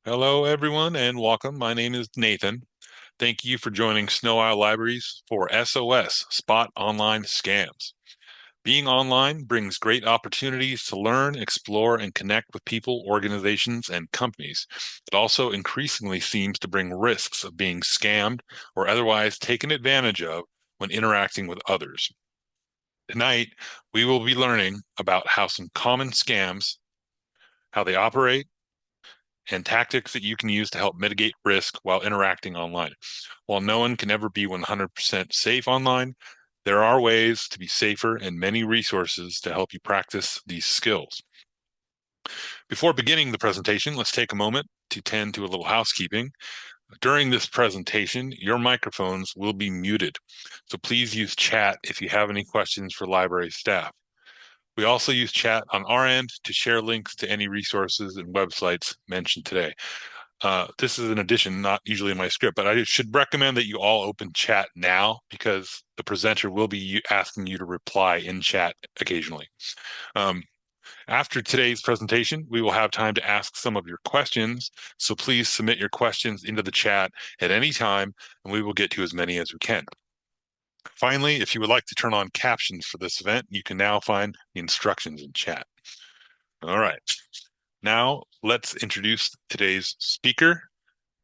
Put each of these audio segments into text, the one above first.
Hello, everyone, and welcome. My name is Nathan. Thank you for joining Snow Isle Libraries for SOS, Spot Online Scams. Being online brings great opportunities to learn, explore, and connect with people, organizations, and companies. It also increasingly seems to bring risks of being scammed or otherwise taken advantage of when interacting with others. Tonight, we will be learning about how some common scams, how they operate, and tactics that you can use to help mitigate risk while interacting online. While no one can ever be 100% safe online, there are ways to be safer and many resources to help you practice these skills. Before beginning the presentation, let's take a moment to tend to a little housekeeping. During this presentation, your microphones will be muted, so please use chat if you have any questions for library staff. We also use chat on our end to share links to any resources and websites mentioned today. This is an addition, not usually in my script, but I should recommend that you all open chat now because the presenter will be asking you to reply in chat occasionally. After today's presentation, we will have time to ask some of your questions, so please submit your questions into the chat at any time, and we will get to as many as we can. Finally, if you would like to turn on captions for this event, you can now find the instructions in chat. All right. Now, let's introduce today's speaker.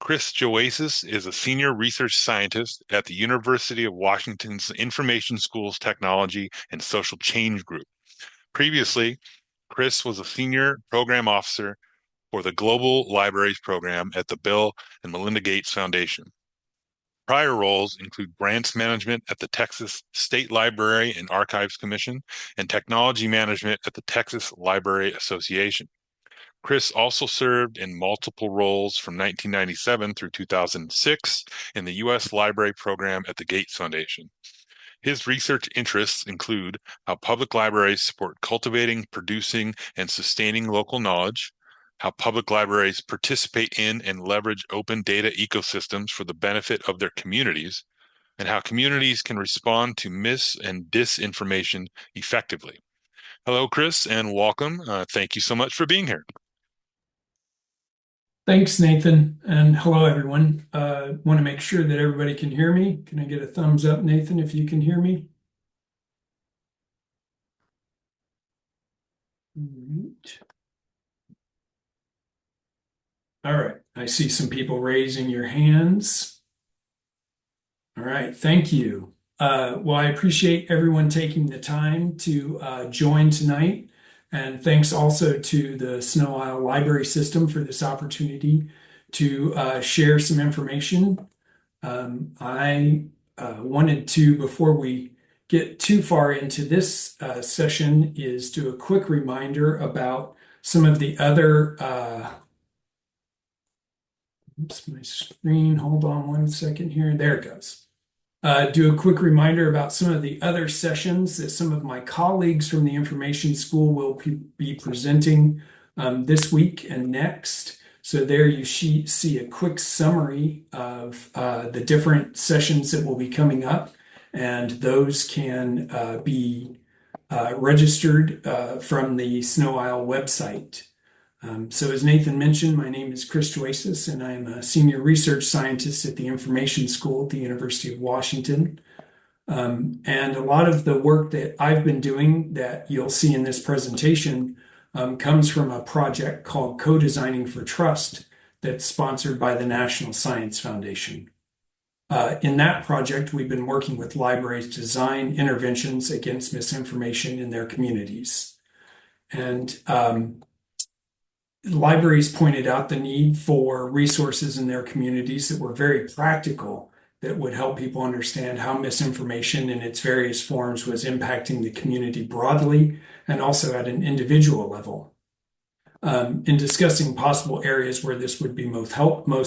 Chris Joasis is a senior research scientist at the University of Washington's Information Schools Technology and Social Change Group. Previously, Chris was a senior program officer for the Global Libraries Program at the Bill and Melinda Gates Foundation. Prior roles include grants management at the Texas State Library and Archives Commission and technology management at the Texas Library Association. Chris also served in multiple roles from 1997 through 2006 in the U.S. Library Program at the Gates Foundation. His research interests include how public libraries support cultivating, producing, and sustaining local knowledge, how public libraries participate in and leverage open data ecosystems for the benefit of their communities, and how communities can respond to mis- and disinformation effectively. Hello, Chris, and welcome. Thank you so much for being here. Thanks, Nathan, and hello, everyone. Want to make sure that everybody can hear me. Can I get a thumbs up, Nathan, if you can hear me? All right. I see some people raising your hands. All right, thank you. Well, I appreciate everyone taking the time to join tonight, and thanks also to the Snow Isle Library System for this opportunity to share some information. I wanted to, before we get too far into this session, is do a quick reminder about some of the other, oops, my screen, hold on one second here, there it goes. Do a quick reminder about some of the other sessions that some of my colleagues from the Information School will be presenting this week and next. So there you see a quick summary of the different sessions that will be coming up, and those can be registered from the Snow Isle website. So as Nathan mentioned, my name is Chris Joasis, and I'm a senior research scientist at the Information School at the University of Washington. And a lot of the work that I've been doing that you'll see in this presentation comes from a project called Co-Designing for Trust that's sponsored by the National Science Foundation. In that project, we've been working with libraries to design interventions against misinformation in their communities. And libraries pointed out the need for resources in their communities that were very practical, that would help people understand how misinformation in its various forms was impacting the community broadly and also at an individual level. In discussing possible areas where this would be most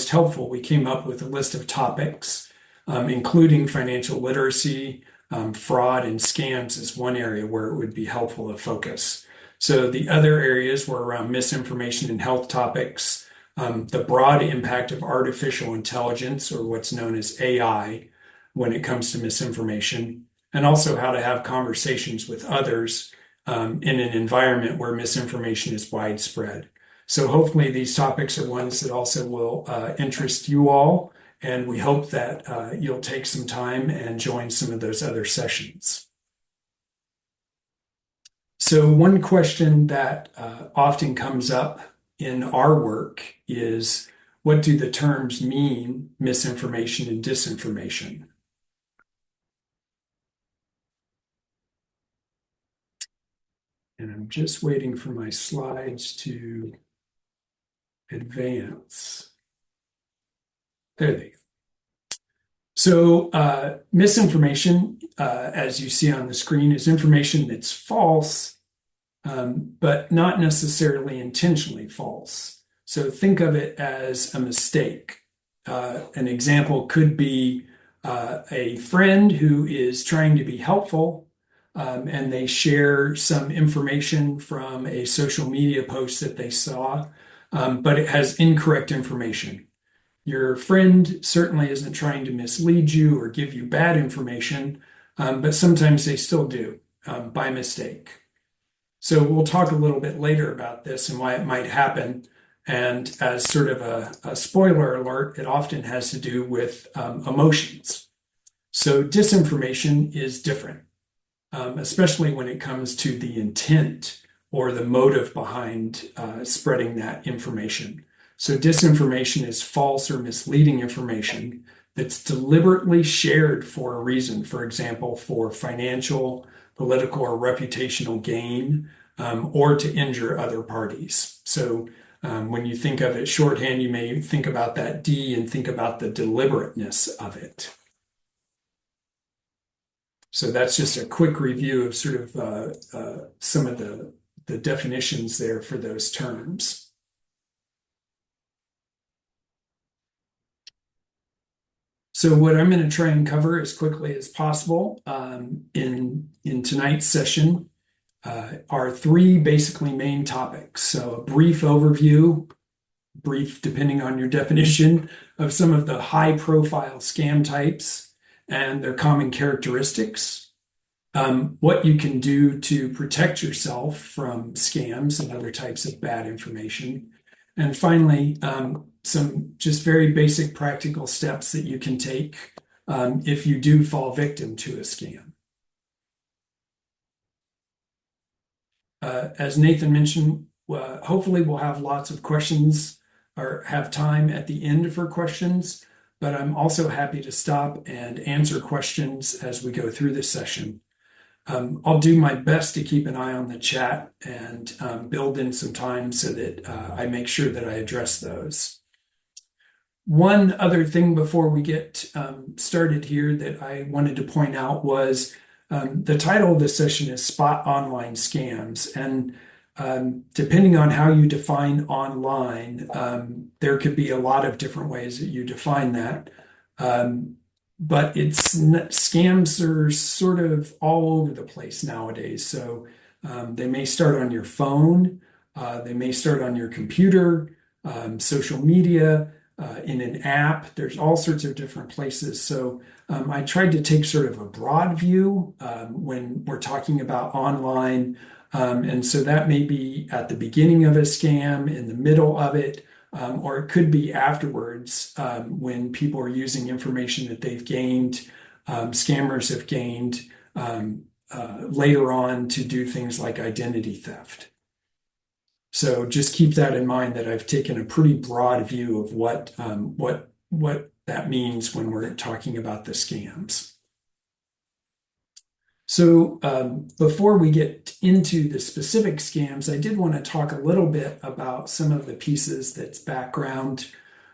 helpful, we came up with a list of topics, including financial literacy, fraud, and scams as one area where it would be helpful to focus. So the other areas were around misinformation and health topics, the broad impact of artificial intelligence, or what's known as AI, when it comes to misinformation, and also how to have conversations with others in an environment where misinformation is widespread. So hopefully these topics are ones that also will interest you all. And we hope that you'll take some time and join some of those other sessions. So one question that often comes up in our work is, what do the terms mean, misinformation and disinformation? And I'm just waiting for my slides to advance. There they go. So misinformation, as you see on the screen, is information that's false, but not necessarily intentionally false. So think of it as a mistake. An example could be a friend who is trying to be helpful, and they share some information from a social media post that they saw, but it has incorrect information. Your friend certainly isn't trying to mislead you or give you bad information, but sometimes they still do by mistake. So we'll talk a little bit later about this and why it might happen. And as sort of a spoiler alert, it often has to do with emotions. So disinformation is different, especially when it comes to the intent or the motive behind spreading that information. So disinformation is false or misleading information that's deliberately shared for a reason, for example, for financial, political, or reputational gain, or to injure other parties. So when you think of it shorthand, you may think about that D and think about the deliberateness of it. So that's just a quick review of sort of some of the definitions there for those terms. So what I'm going to try and cover as quickly as possible in tonight's session are three basically main topics. So a brief overview, brief depending on your definition, of some of the high-profile scam types and their common characteristics, what you can do to protect yourself from scams and other types of bad information, and finally, some just very basic practical steps that you can take if you do fall victim to a scam. As Nathan mentioned, hopefully we'll have lots of questions or have time at the end for questions, but I'm also happy to stop and answer questions as we go through this session. I'll do my best to keep an eye on the chat and build in some time so that I make sure that I address those. One other thing before we get started here that I wanted to point out was the title of this session is Spot Online Scams. And depending on how you define online, there could be a lot of different ways that you define that. But scams are sort of all over the place nowadays. So they may start on your phone, they may start on your computer, social media, in an app. There's all sorts of different places. So I tried to take sort of a broad view when we're talking about online. And so that may be at the beginning of a scam, in the middle of it, or it could be afterwards when people are using information that they've gained, scammers have gained later on to do things like identity theft. So just keep that in mind that I've taken a pretty broad view of what that means when we're talking about the scams. So before we get into the specific scams, I did want to talk a little bit about some of the pieces that's background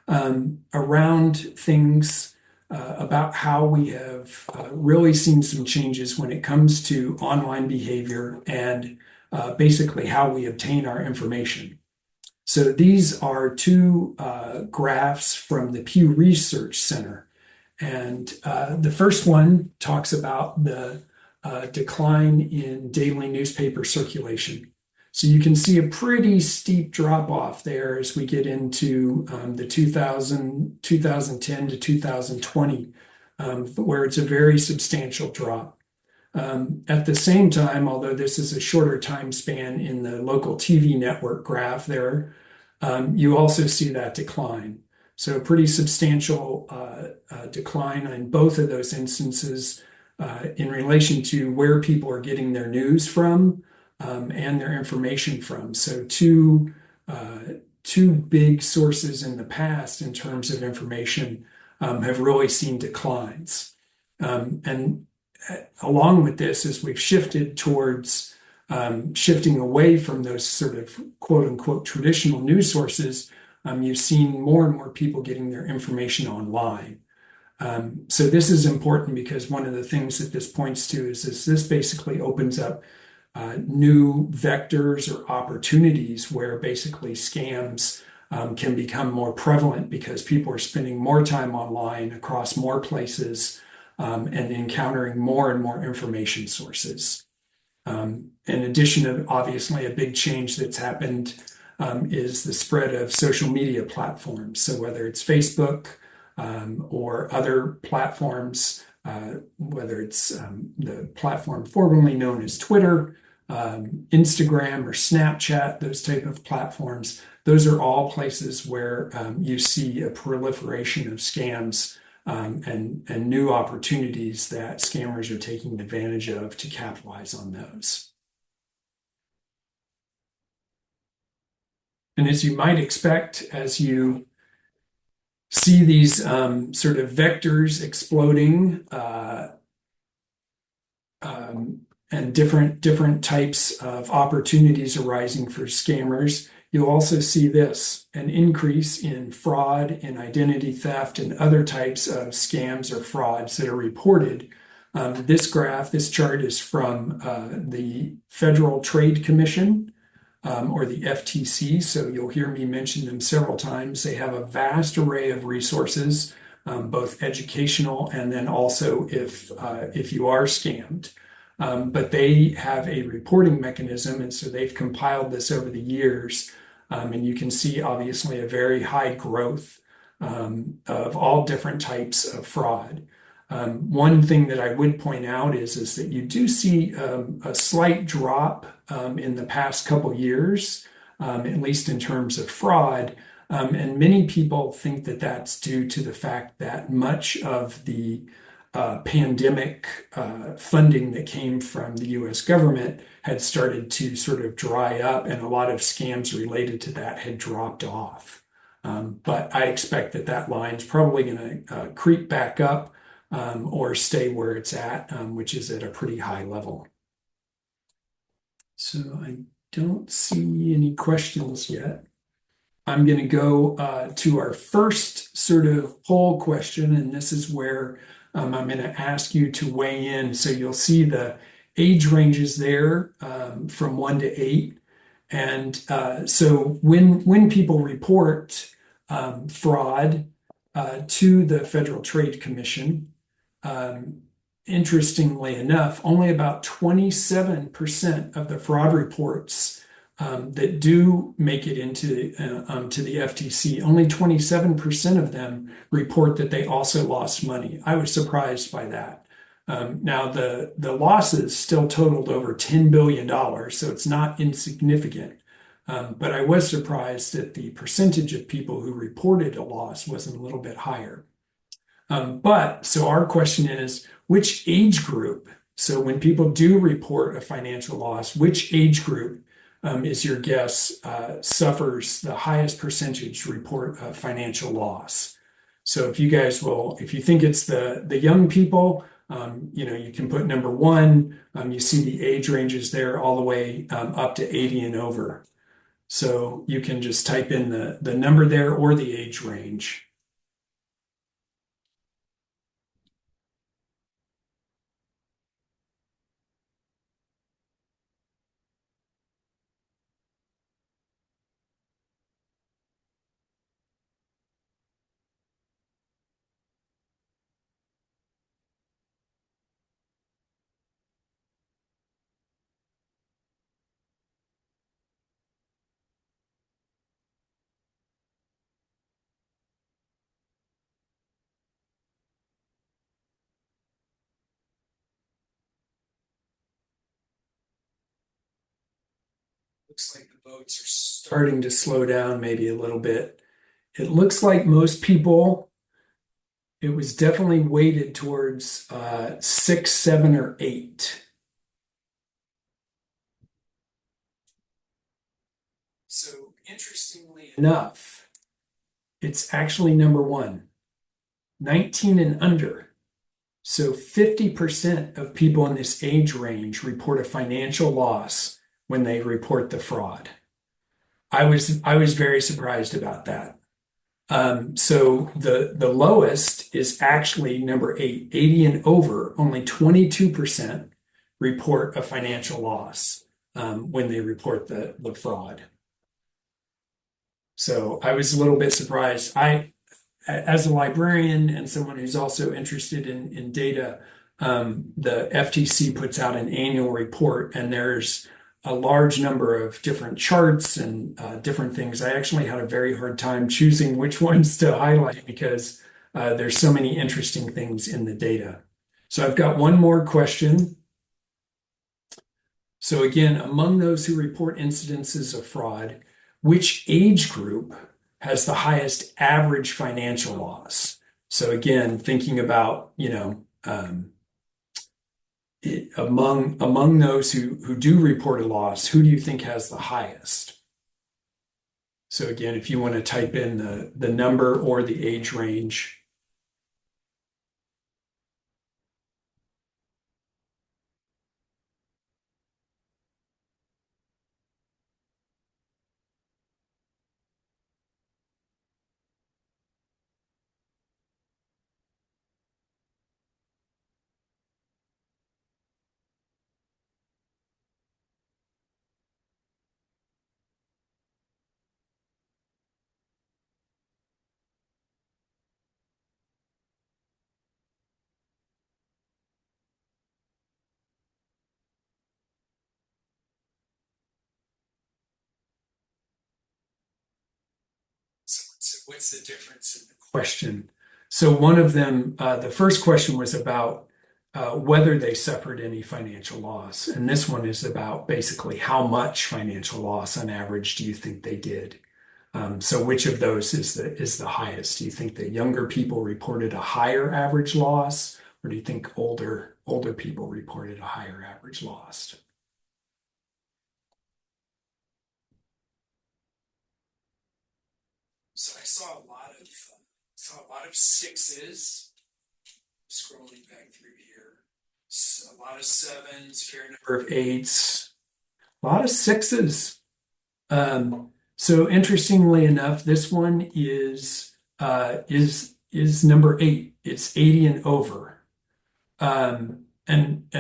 around things about how we have really seen some changes when it comes to online behavior and basically how we obtain our information. So these are two graphs from the Pew Research Center. And the first one talks about the decline in daily newspaper circulation. So you can see a pretty steep drop off there as we get into the 2010 to 2020, where it's a very substantial drop. At the same time, although this is a shorter time span in the local TV network graph there, you also see that decline. So a pretty substantial decline in both of those instances in relation to where people are getting their news from and their information from. So two big sources in the past in terms of information have really seen declines. And along with this, as we've shifted towards shifting away from those sort of quote unquote traditional news sources, you've seen more and more people getting their information online. So this is important because one of the things that this points to is this basically opens up new vectors or opportunities where basically scams can become more prevalent because people are spending more time online across more places and encountering more and more information sources. In addition to obviously a big change that's happened is the spread of social media platforms. So whether it's Facebook or other platforms, whether it's the platform formerly known as Twitter, Instagram or Snapchat, those type of platforms, those are all places where you see a proliferation of scams and new opportunities that scammers are taking advantage of to capitalize on those. And as you might expect, as you see these sort of vectors exploding and different types of opportunities arising for scammers, you'll also see this, an increase in fraud, in identity theft, and other types of scams or frauds that are reported. This graph, this chart is from the Federal Trade Commission, or the FTC. So you'll hear me mention them several times. They have a vast array of resources, both educational and then also if you are scammed. But they have a reporting mechanism, and so they've compiled this over the years. And you can see obviously a very high growth of all different types of fraud. One thing that I would point out is that you do see a slight drop in the past couple years, at least in terms of fraud. And many people think that that's due to the fact that much of the pandemic funding that came from the US government had started to sort of dry up, and a lot of scams related to that had dropped off. But I expect that that line's probably going to creep back up or stay where it's at, which is at a pretty high level. So I don't see any questions yet. I'm going to go to our first sort of poll question, and this is where I'm going to ask you to weigh in. So you'll see the age ranges there from 1 to 8. And so when people report fraud to the Federal Trade Commission, interestingly enough, only about 27% of the fraud reports that do make it into to the FTC, only 27% of them report that they also lost money. I was surprised by that. Now the losses still totaled over $10 billion, so it's not insignificant. But I was surprised that the percentage of people who reported a loss wasn't a little bit higher. But so our question is, which age group? So when people do report a financial loss, which age group is your guess suffers the highest percentage report of financial loss? So if you guys will, if you think it's the young people, you can put number 1. You see the age ranges there all the way up to 80 and over. So you can just type in the number there or the age range. Looks like the boats are starting to slow down maybe a little bit. It looks like most people, it was definitely weighted towards 6, 7, or 8. So interestingly enough, it's actually number 1, 19 and under. So 50% of people in this age range report a financial loss when they report the fraud. I was very surprised about that. So the lowest is actually number 8, 80 and over. Only 22% report a financial loss when they report the fraud. So I was a little bit surprised. As a librarian and someone who's also interested in data, the FTC puts out an annual report, and there's a large number of different charts and different things. I actually had a very hard time choosing which ones to highlight because there's so many interesting things in the data. So I've got one more question. So again, among those who report incidences of fraud, which age group has the highest average financial loss? So again, thinking about, among those who do report a loss, who do you think has the highest? So again, if you want to type in the number or the age range. So what's the difference in the question? So one of them, the first question was about whether they suffered any financial loss. And this one is about basically how much financial loss on average do you think they did? So which of those is the highest? Do you think that younger people reported a higher average loss, or do you think older people reported a higher average loss? So I saw a lot of sixes. Scrolling back through here, a lot of sevens, fair number of eights, a lot of sixes. So interestingly enough, this one is number 8. It's 80 and over. And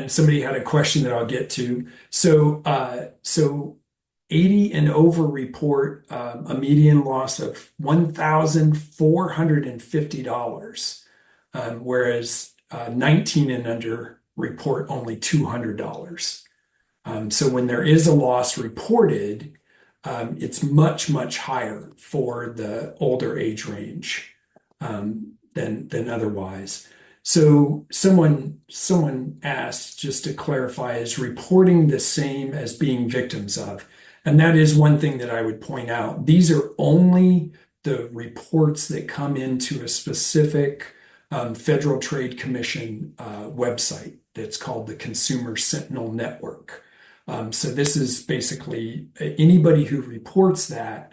somebody had a question that I'll get to. So 80 and over report a median loss of $1,450, whereas 19 and under report only $200. So when there is a loss reported, it's much, much higher for the older age range than otherwise. So someone asked, just to clarify, is reporting the same as being victims of? And that is one thing that I would point out. These are only the reports that come into a specific Federal Trade Commission website that's called the Consumer Sentinel Network. So this is basically anybody who reports that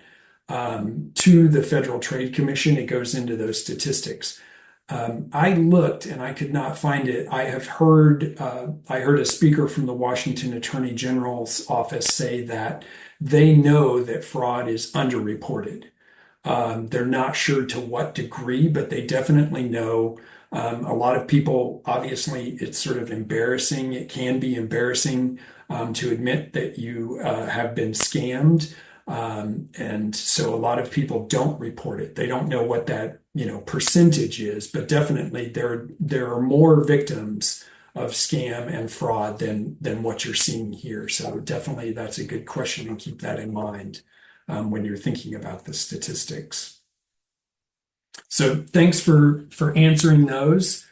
to the Federal Trade Commission, it goes into those statistics. I looked and I could not find it. I heard a speaker from the Washington Attorney General's office say that they know that fraud is underreported. They're not sure to what degree, but they definitely know. A lot of people, obviously, it's sort of embarrassing. It can be embarrassing to admit that you have been scammed. And so a lot of people don't report it. They don't know what that, percentage is, but definitely there are more victims of scam and fraud than what you're seeing here. So definitely that's a good question, and keep that in mind when you're thinking about the statistics. So thanks for answering those.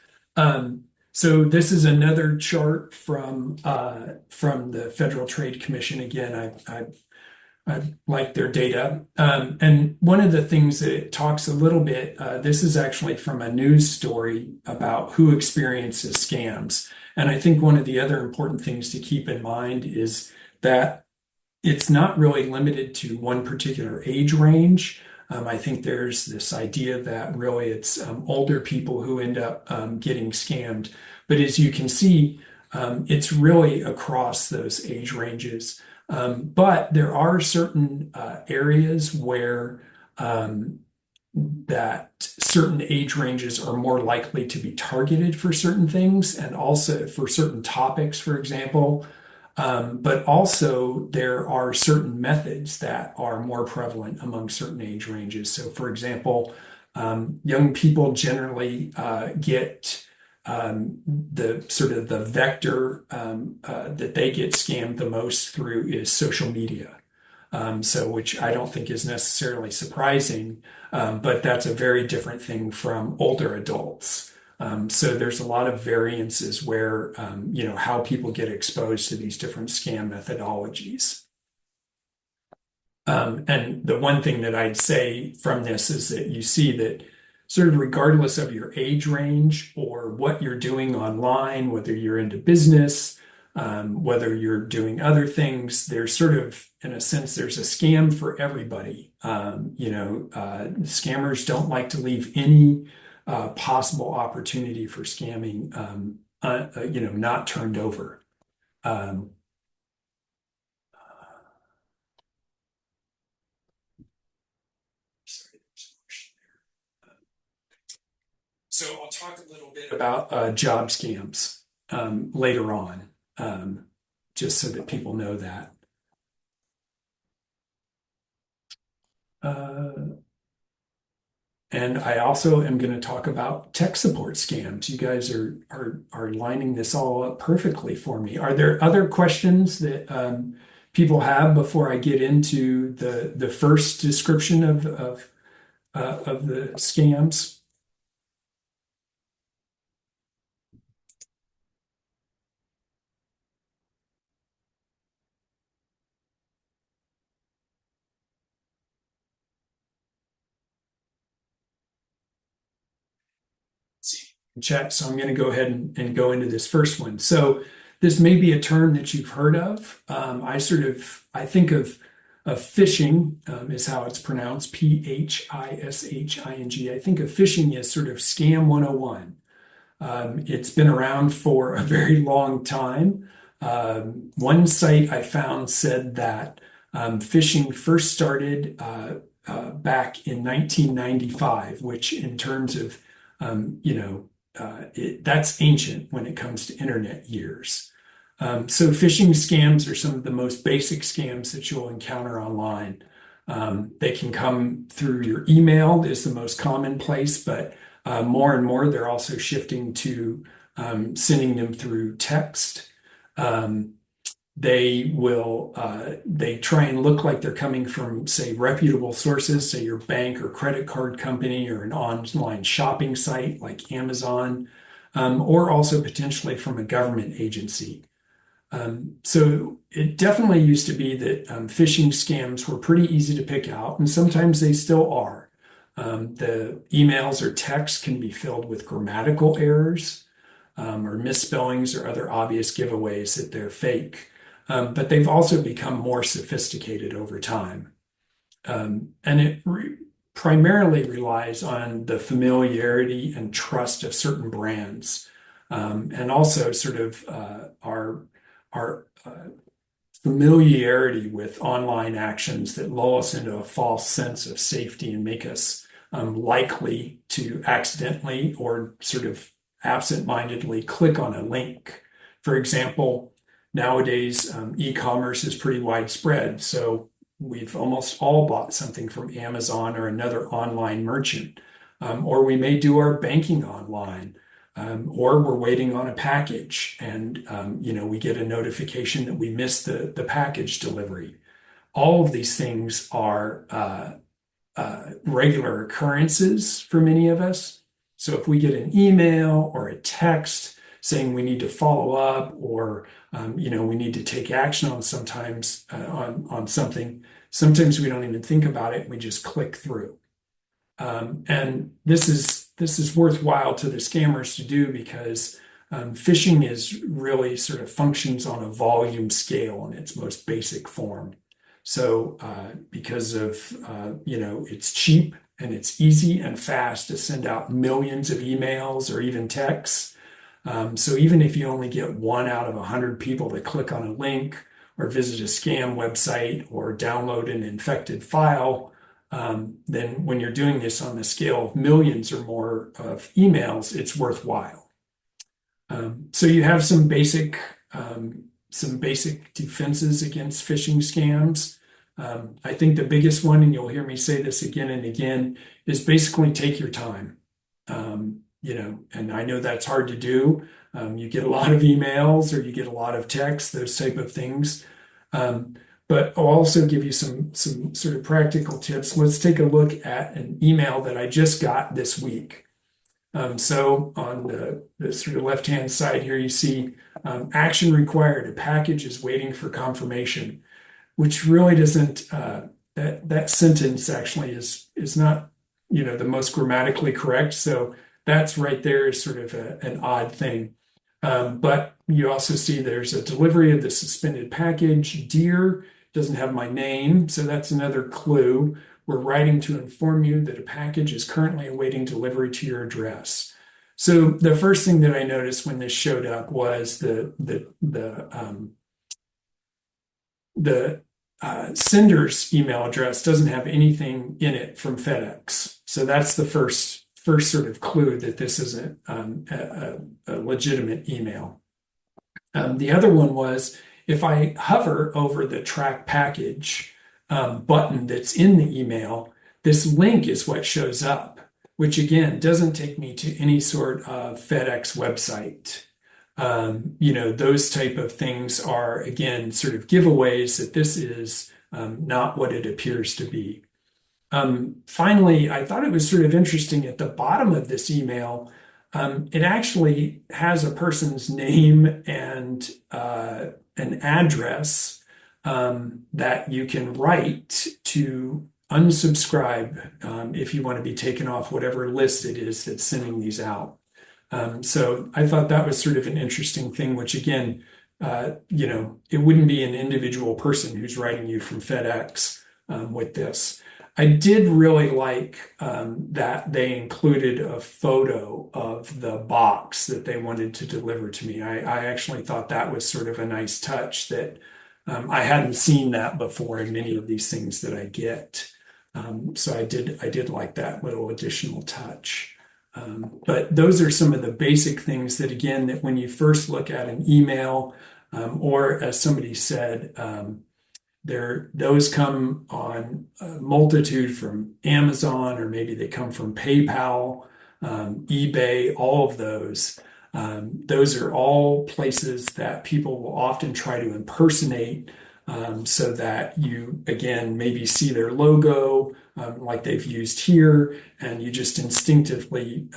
So this is another chart from the Federal Trade Commission. Again, I like their data. And one of the things that it talks a little bit, this is actually from a news story about who experiences scams. And I think one of the other important things to keep in mind is that it's not really limited to one particular age range. I think there's this idea that really it's older people who end up getting scammed. But as you can see, it's really across those age ranges. But there are certain areas where that certain age ranges are more likely to be targeted for certain things and also for certain topics, for example. But also, there are certain methods that are more prevalent among certain age ranges. So, for example, young people generally get the sort of the vector that they get scammed the most through is social media. So, which I don't think is necessarily surprising, but that's a very different thing from older adults. So there's a lot of variances where, how people get exposed to these different scam methodologies. And the one thing that I'd say from this is that you see that sort of regardless of your age range or what you're doing online, whether you're into business, whether you're doing other things, there's sort of, in a sense, there's a scam for everybody. Scammers don't like to leave any possible opportunity for scamming, not turned over. Um, sorry, there's a question there. So I'll talk a little bit about job scams later on, just so that people know that. Uh, And I also am going to talk about tech support scams. You guys are lining this all up perfectly for me. Are there other questions that people have before I get into the first description of the scams? Chat. So I'm going to go ahead and go into this first one. So this may be a term that you've heard of. I think of phishing is how it's pronounced, phishing. I think of phishing as sort of scam 101. It's been around for a very long time. One site I found said that phishing first started back in 1995, which in terms of that's ancient when it comes to internet years. So phishing scams are some of the most basic scams that you'll encounter online. They can come through your email is the most common place, but more and more they're also shifting to sending them through text. Um, they try and look like they're coming from, say, reputable sources, say your bank or credit card company or an online shopping site like Amazon, or also potentially from a government agency. So it definitely used to be that phishing scams were pretty easy to pick out, and sometimes they still are. The emails or texts can be filled with grammatical errors or misspellings or other obvious giveaways that they're fake. But they've also become more sophisticated over time. And it primarily relies on the familiarity and trust of certain brands, and also sort of our familiarity with online actions that lull us into a false sense of safety and make us likely to accidentally or sort of absent-mindedly click on a link. For example, nowadays e-commerce is pretty widespread, so we've almost all bought something from Amazon or another online merchant, or we may do our banking online. Or we're waiting on a package and we get a notification that we missed the package delivery. All of these things are regular occurrences for many of us. So if we get an email or a text saying we need to follow up or we need to take action on sometimes on something, sometimes we don't even think about it. We just click through. And this is worthwhile to the scammers to do because phishing is really sort of functions on a volume scale in its most basic form. So because of it's cheap and it's easy and fast to send out millions of emails or even texts. So even if you only get 1 out of 100 people that click on a link or visit a scam website or download an infected file, then when you're doing this on the scale of millions or more of emails, it's worthwhile. So you have some basic defenses against phishing scams. I think the biggest one, and you'll hear me say this again and again, is basically take your time. And I know that's hard to do. You get a lot of emails or you get a lot of texts, those type of things. But I'll also give you some sort of practical tips. Let's take a look at an email that I just got this week. So on the sort of left-hand side here, you see action required. A package is waiting for confirmation, which really doesn't, that sentence actually is not, the most grammatically correct. So that's right there is sort of an odd thing. But you also see there's a delivery of the suspended package. Dear doesn't have my name, so that's another clue. We're writing to inform you that a package is currently awaiting delivery to your address. So the first thing that I noticed when this showed up was the sender's email address doesn't have anything in it from FedEx. So that's the first sort of clue that this isn't a legitimate email. The other one was if I hover over the track package button that's in the email, this link is what shows up, which again doesn't take me to any sort of FedEx website. Those type of things are again sort of giveaways that this is not what it appears to be. Finally, I thought it was sort of interesting at the bottom of this email, it actually has a person's name and an address that you can write to unsubscribe if you want to be taken off whatever list it is that's sending these out. So I thought that was sort of an interesting thing, which again, it wouldn't be an individual person who's writing you from FedEx with this. I did really like that they included a photo of the box that they wanted to deliver to me. I actually thought that was sort of a nice touch that I hadn't seen that before in many of these things that I get. So I did like that little additional touch. But those are some of the basic things that, again, that when you first look at an email, or as somebody said, those come on a multitude from Amazon, or maybe they come from PayPal, eBay, all of those. Those are all places that people will often try to impersonate so that you, again, maybe see their logo like they've used here, and you just instinctively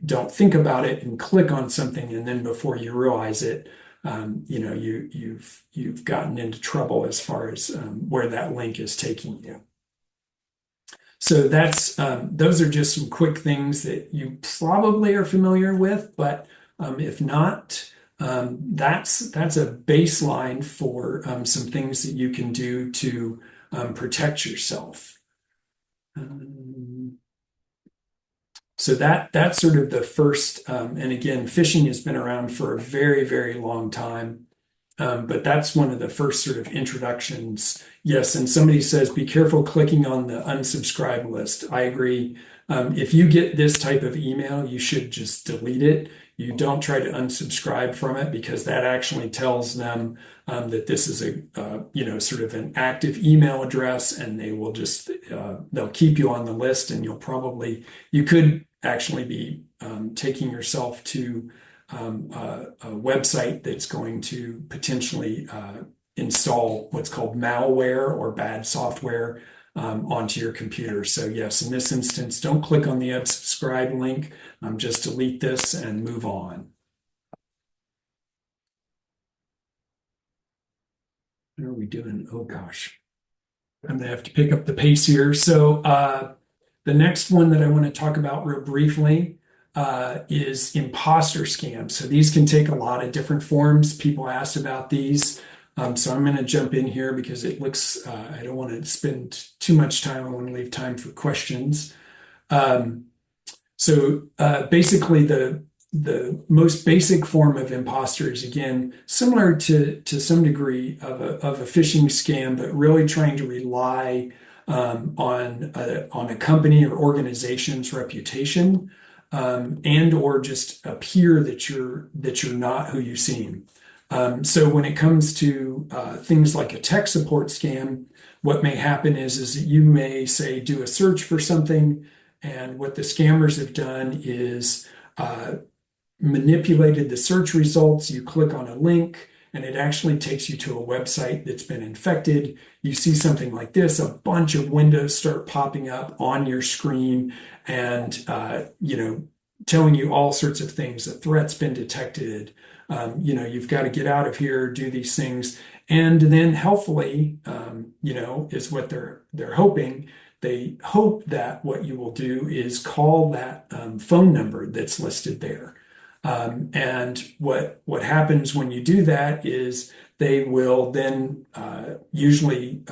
don't think about it and click on something, and then before you realize it, you've gotten into trouble as far as where that link is taking you. So those are just some quick things that you probably are familiar with, but if not, that's a baseline for some things that you can do to protect yourself. So that's sort of the first, and again, phishing has been around for a very, very long time. But that's one of the first sort of introductions. Yes, and somebody says, be careful clicking on the unsubscribe list. I agree. If you get this type of email, you should just delete it. You don't try to unsubscribe from it, because that actually tells them that this is a sort of an active email address, and they will just they'll keep you on the list, and you could actually be taking yourself to a website that's going to potentially install what's called malware or bad software onto your computer. So yes, in this instance, don't click on the unsubscribe link. Just delete this and move on. What are we doing? Oh gosh. I'm gonna have to pick up the pace here. So the next one that I want to talk about real briefly is imposter scams. So these can take a lot of different forms. People asked about these. So I'm going to jump in here because it looks, I don't want to spend too much time. I want to leave time for questions. Um, basically, the most basic form of imposter is again similar to some degree of a phishing scam, but really trying to rely on a company or organization's reputation, and or just appear that you're not who you seem. So when it comes to things like a tech support scam, what may happen is that you may say do a search for something, and what the scammers have done is manipulated the search results. You click on a link and it actually takes you to a website that's been infected. You see something like this, a bunch of windows start popping up on your screen and telling you all sorts of things. A threat's been detected. You've got to get out of here, do these things. And then helpfully, is what they're hoping. They hope that what you will do is call that phone number that's listed there. And what happens when you do that is they will then usually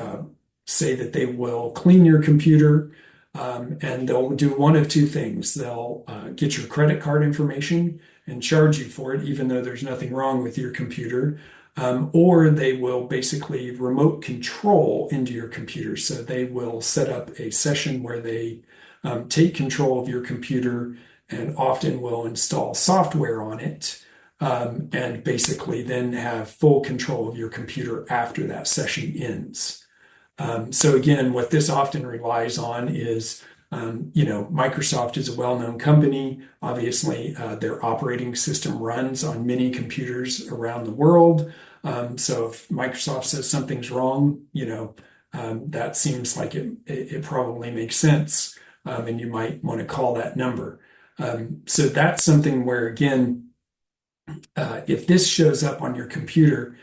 say that they will clean your computer, and they'll do one of two things. They'll get your credit card information and charge you for it, even though there's nothing wrong with your computer. Or they will basically remote control into your computer. So they will set up a session where they take control of your computer and often will install software on it, and basically then have full control of your computer after that session ends. So again, what this often relies on is, Microsoft is a well-known company. Obviously, their operating system runs on many computers around the world. So if Microsoft says something's wrong, that seems like it probably makes sense, and you might want to call that number. So that's something where, again, if this shows up on your computer,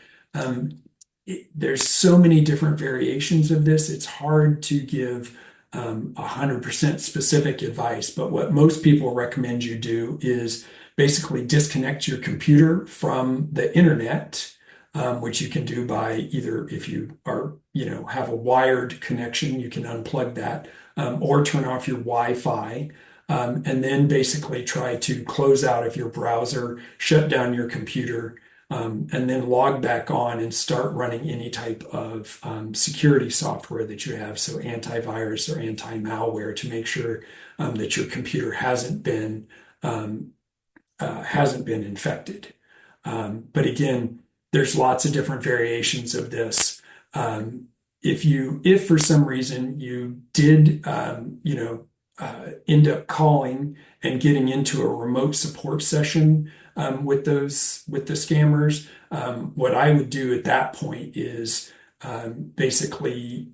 there's so many different variations of this. It's hard to give 100% specific advice, but what most people recommend you do is basically disconnect your computer from the internet, which you can do by either if you are, have a wired connection, you can unplug that, or turn off your Wi-Fi. And then basically try to close out of your browser, shut down your computer, and then log back on and start running any type of security software that you have, so antivirus or anti-malware, to make sure that your computer hasn't been infected. But again, there's lots of different variations of this. If for some reason you did, end up calling and getting into a remote support session with the scammers, what I would do at that point is basically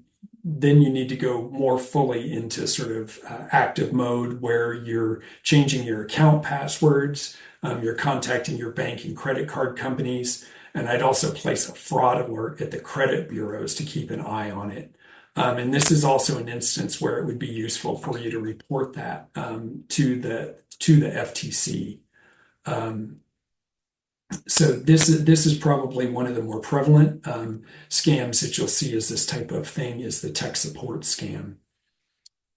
then you need to go more fully into sort of active mode where you're changing your account passwords, you're contacting your bank and credit card companies, and I'd also place a fraud alert at the credit bureaus to keep an eye on it. And this is also an instance where it would be useful for you to report that to the FTC. So this is probably one of the more prevalent scams that you'll see as this type of thing is the tech support scam.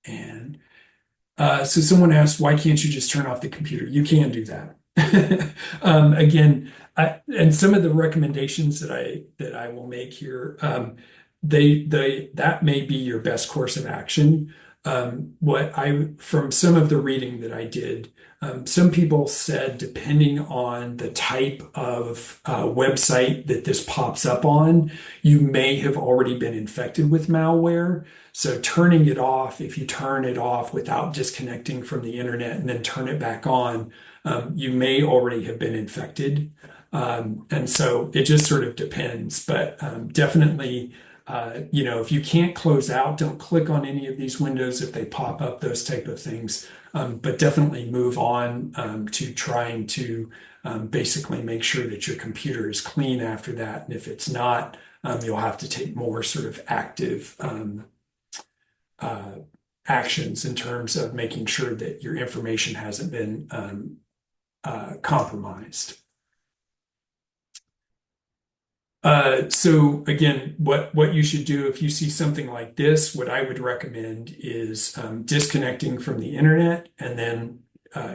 And so someone asked, why can't you just turn off the computer? You can do that. Again, and some of the recommendations that I will make here, that may be your best course of action. From some of the reading that I did, some people said, depending on the type of website that this pops up on, you may have already been infected with malware. So turning it off, if you turn it off without disconnecting from the internet and then turn it back on, you may already have been infected. And so it just sort of depends, but definitely, if you can't close out, don't click on any of these windows if they pop up, those type of things. But definitely move on to trying to basically make sure that your computer is clean after that. And if it's not, you'll have to take more sort of active uh, actions in terms of making sure that your information hasn't been compromised. So again, what you should do if you see something like this, what I would recommend is disconnecting from the internet and then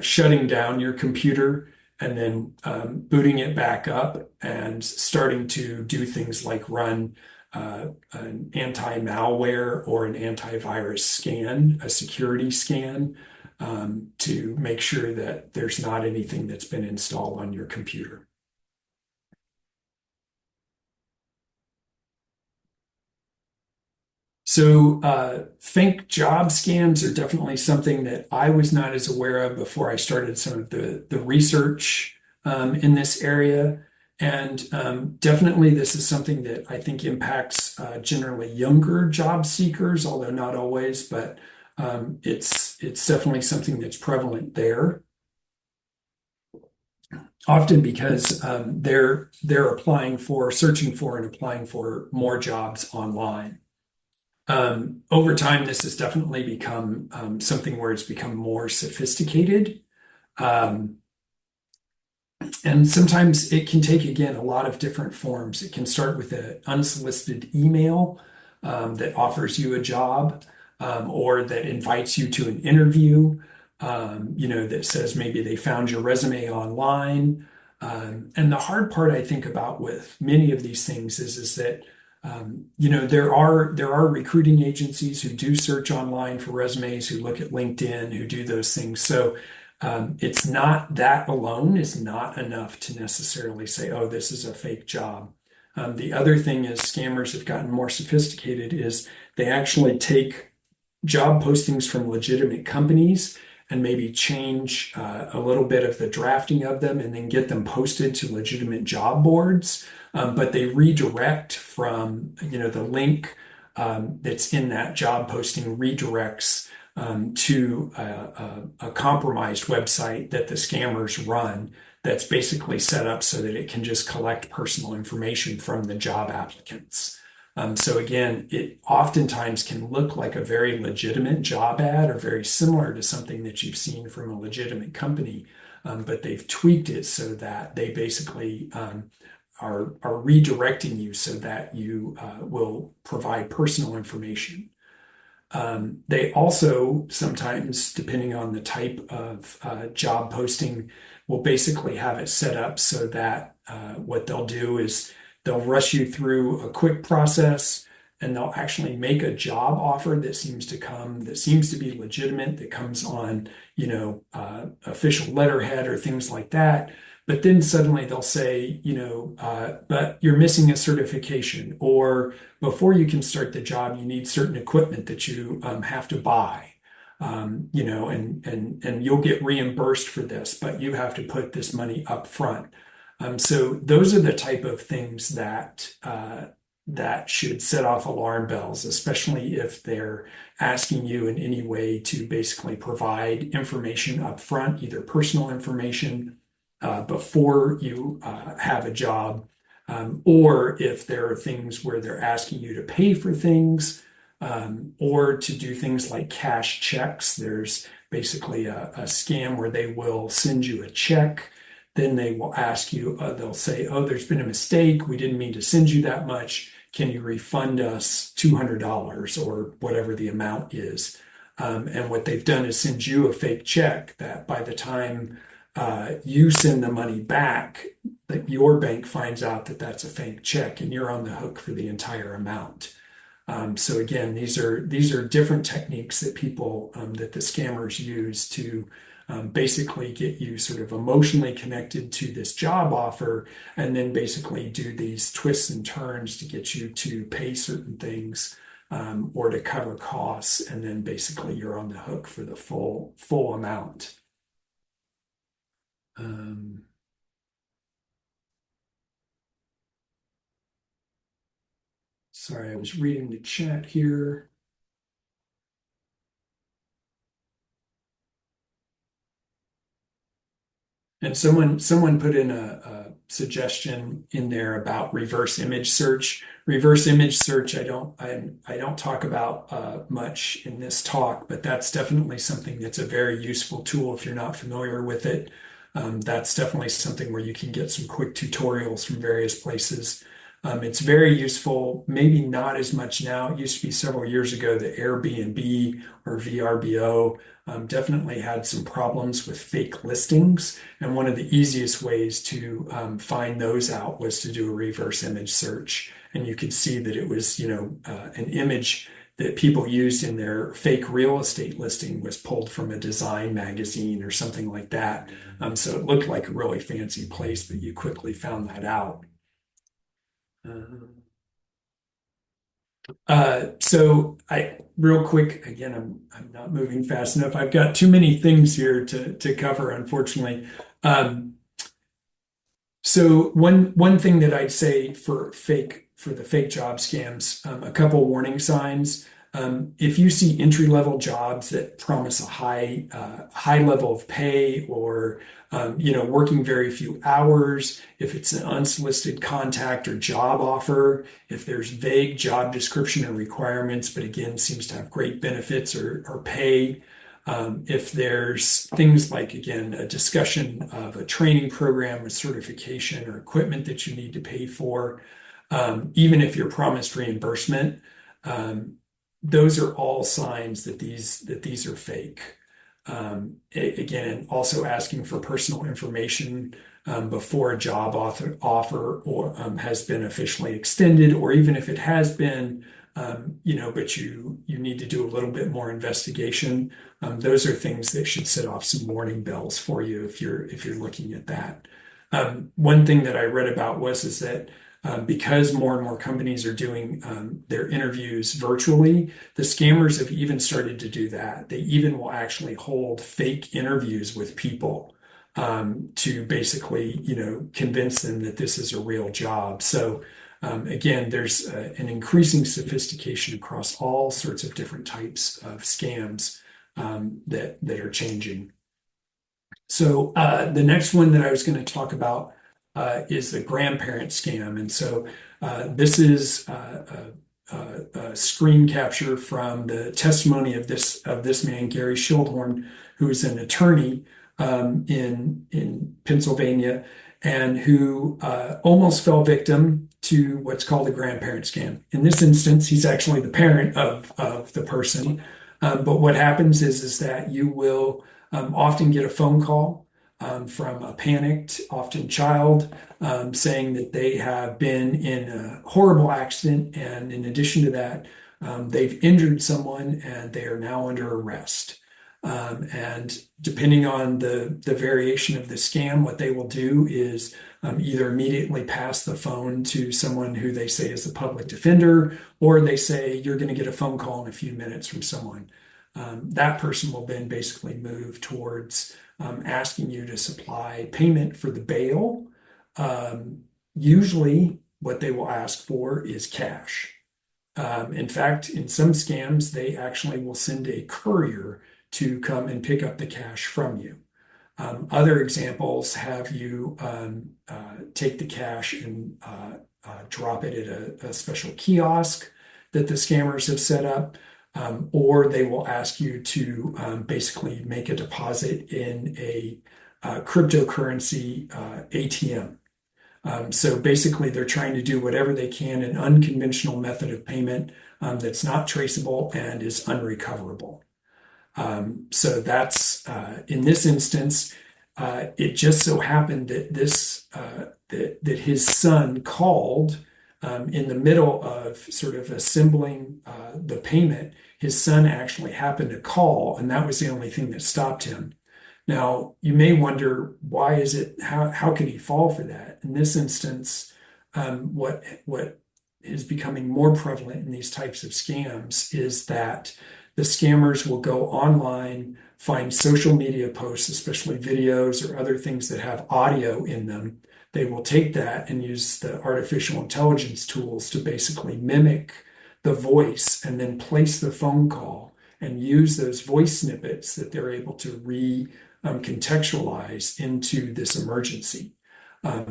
shutting down your computer and then booting it back up and starting to do things like run an anti-malware or an antivirus scan, a security scan, to make sure that there's not anything that's been installed on your computer. So fake job scams are definitely something that I was not as aware of before I started some of the research in this area. And definitely this is something that I think impacts generally younger job seekers, although not always, but it's definitely something that's prevalent there. Often because they're searching for and applying for more jobs online. Over time, this has definitely become something where it's become more sophisticated. Um, and sometimes it can take, again, a lot of different forms. It can start with an unsolicited email that offers you a job or that invites you to an interview, that says maybe they found your resume online. And the hard part I think about with many of these things is that there are recruiting agencies who do search online for resumes, who look at LinkedIn, who do those things. So it's not that alone is not enough to necessarily say, oh, this is a fake job. The other thing is scammers have gotten more sophisticated is they actually take job postings from legitimate companies and maybe change a little bit of the drafting of them and then get them posted to legitimate job boards. But they redirect from, the link that's in that job posting redirects to a compromised website that the scammers run that's basically set up so that it can just collect personal information from the job applicants. So again, it oftentimes can look like a very legitimate job ad or very similar to something that you've seen from a legitimate company, but they've tweaked it so that they basically are redirecting you so that you will provide personal information. They also sometimes, depending on the type of job posting, will basically have it set up so that what they'll do is they'll rush you through a quick process and they'll actually make a job offer that seems to be legitimate, that comes on, official letterhead or things like that. But then suddenly they'll say, but you're missing a certification, or before you can start the job, you need certain equipment that you have to buy, and you'll get reimbursed for this, but you have to put this money up front. So those are the type of things that should set off alarm bells, especially if they're asking you in any way to basically provide information up front, either personal information before you have a job, or if there are things where they're asking you to pay for things, or to do things like cash checks. There's basically a scam where they will send you a check. Then they will ask you, they'll say, oh, there's been a mistake. We didn't mean to send you that much. Can you refund us $200 or whatever the amount is? And what they've done is send you a fake check that by the time you send the money back, that your bank finds out that that's a fake check and you're on the hook for the entire amount. So again, these are different techniques that that the scammers use to basically get you sort of emotionally connected to this job offer, and then basically do these twists and turns to get you to pay certain things, or to cover costs, and then basically you're on the hook for the full amount. Sorry, I was reading the chat here. And someone put in suggestion in there about reverse image search. Reverse image search, I don't talk about much in this talk, but that's definitely something that's a very useful tool if you're not familiar with it. That's definitely something where you can get some quick tutorials from various places. It's very useful, maybe not as much now. It used to be several years ago, the Airbnb or VRBO definitely had some problems with fake listings. And one of the easiest ways to find those out was to do a reverse image search. And you could see that it was, an image that people used in their fake real estate listing was pulled from a design magazine or something like that. So it looked like a really fancy place, but you quickly found that out. So real quick, again, I'm not moving fast enough. I've got too many things here to cover, unfortunately. So one thing that I'd say for the fake job scams, a couple warning signs. If you see entry-level jobs that promise a high level of pay, or working very few hours, if it's an unsolicited contact or job offer, if there's vague job description and requirements, but again seems to have great benefits or pay, if there's things like, again, a discussion of a training program, a certification, or equipment that you need to pay for, even if you're promised reimbursement, those are all signs that these are fake. Again, also asking for personal information before a job offer or has been officially extended, or even if it has been, but you need to do a little bit more investigation. Those are things that should set off some warning bells for you if you're looking at that. One thing that I read about is that because more and more companies are doing their interviews virtually, the scammers have even started to do that. They even will actually hold fake interviews with people to basically, convince them that this is a real job. So again, there's an increasing sophistication across all sorts of different types of scams that are changing. So the next one that I was going to talk about is the grandparent scam. And so this is a screen capture from the testimony of this man, Gary Schildhorn, who is an attorney in Pennsylvania, and who almost fell victim to what's called a grandparent scam. In this instance, he's actually the parent of the person. But what happens is that you will often get a phone call from a panicked, often child, saying that they have been in a horrible accident, and in addition to that, they've injured someone and they are now under arrest. And depending on the variation of the scam, what they will do is either immediately pass the phone to someone who they say is the public defender, or they say you're going to get a phone call in a few minutes from someone. That person will then basically move towards asking you to supply payment for the bail. Usually, what they will ask for is cash. In fact, in some scams, they actually will send a courier to come and pick up the cash from you. Other examples have you take the cash and drop it at a special kiosk that the scammers have set up. Or they will ask you to basically make a deposit in a cryptocurrency ATM. So basically, they're trying to do whatever they can, an unconventional method of payment that's not traceable and is unrecoverable. So that's in this instance, it just so happened that that his son called in the middle of sort of assembling the payment. His son actually happened to call, and that was the only thing that stopped him. Now, you may wonder, why is it, how could he fall for that? In this instance, what is becoming more prevalent in these types of scams is that the scammers will go online, find social media posts, especially videos or other things that have audio in them. They will take that and use the artificial intelligence tools to basically mimic the voice and then place the phone call and use those voice snippets that they're able to contextualize into this emergency.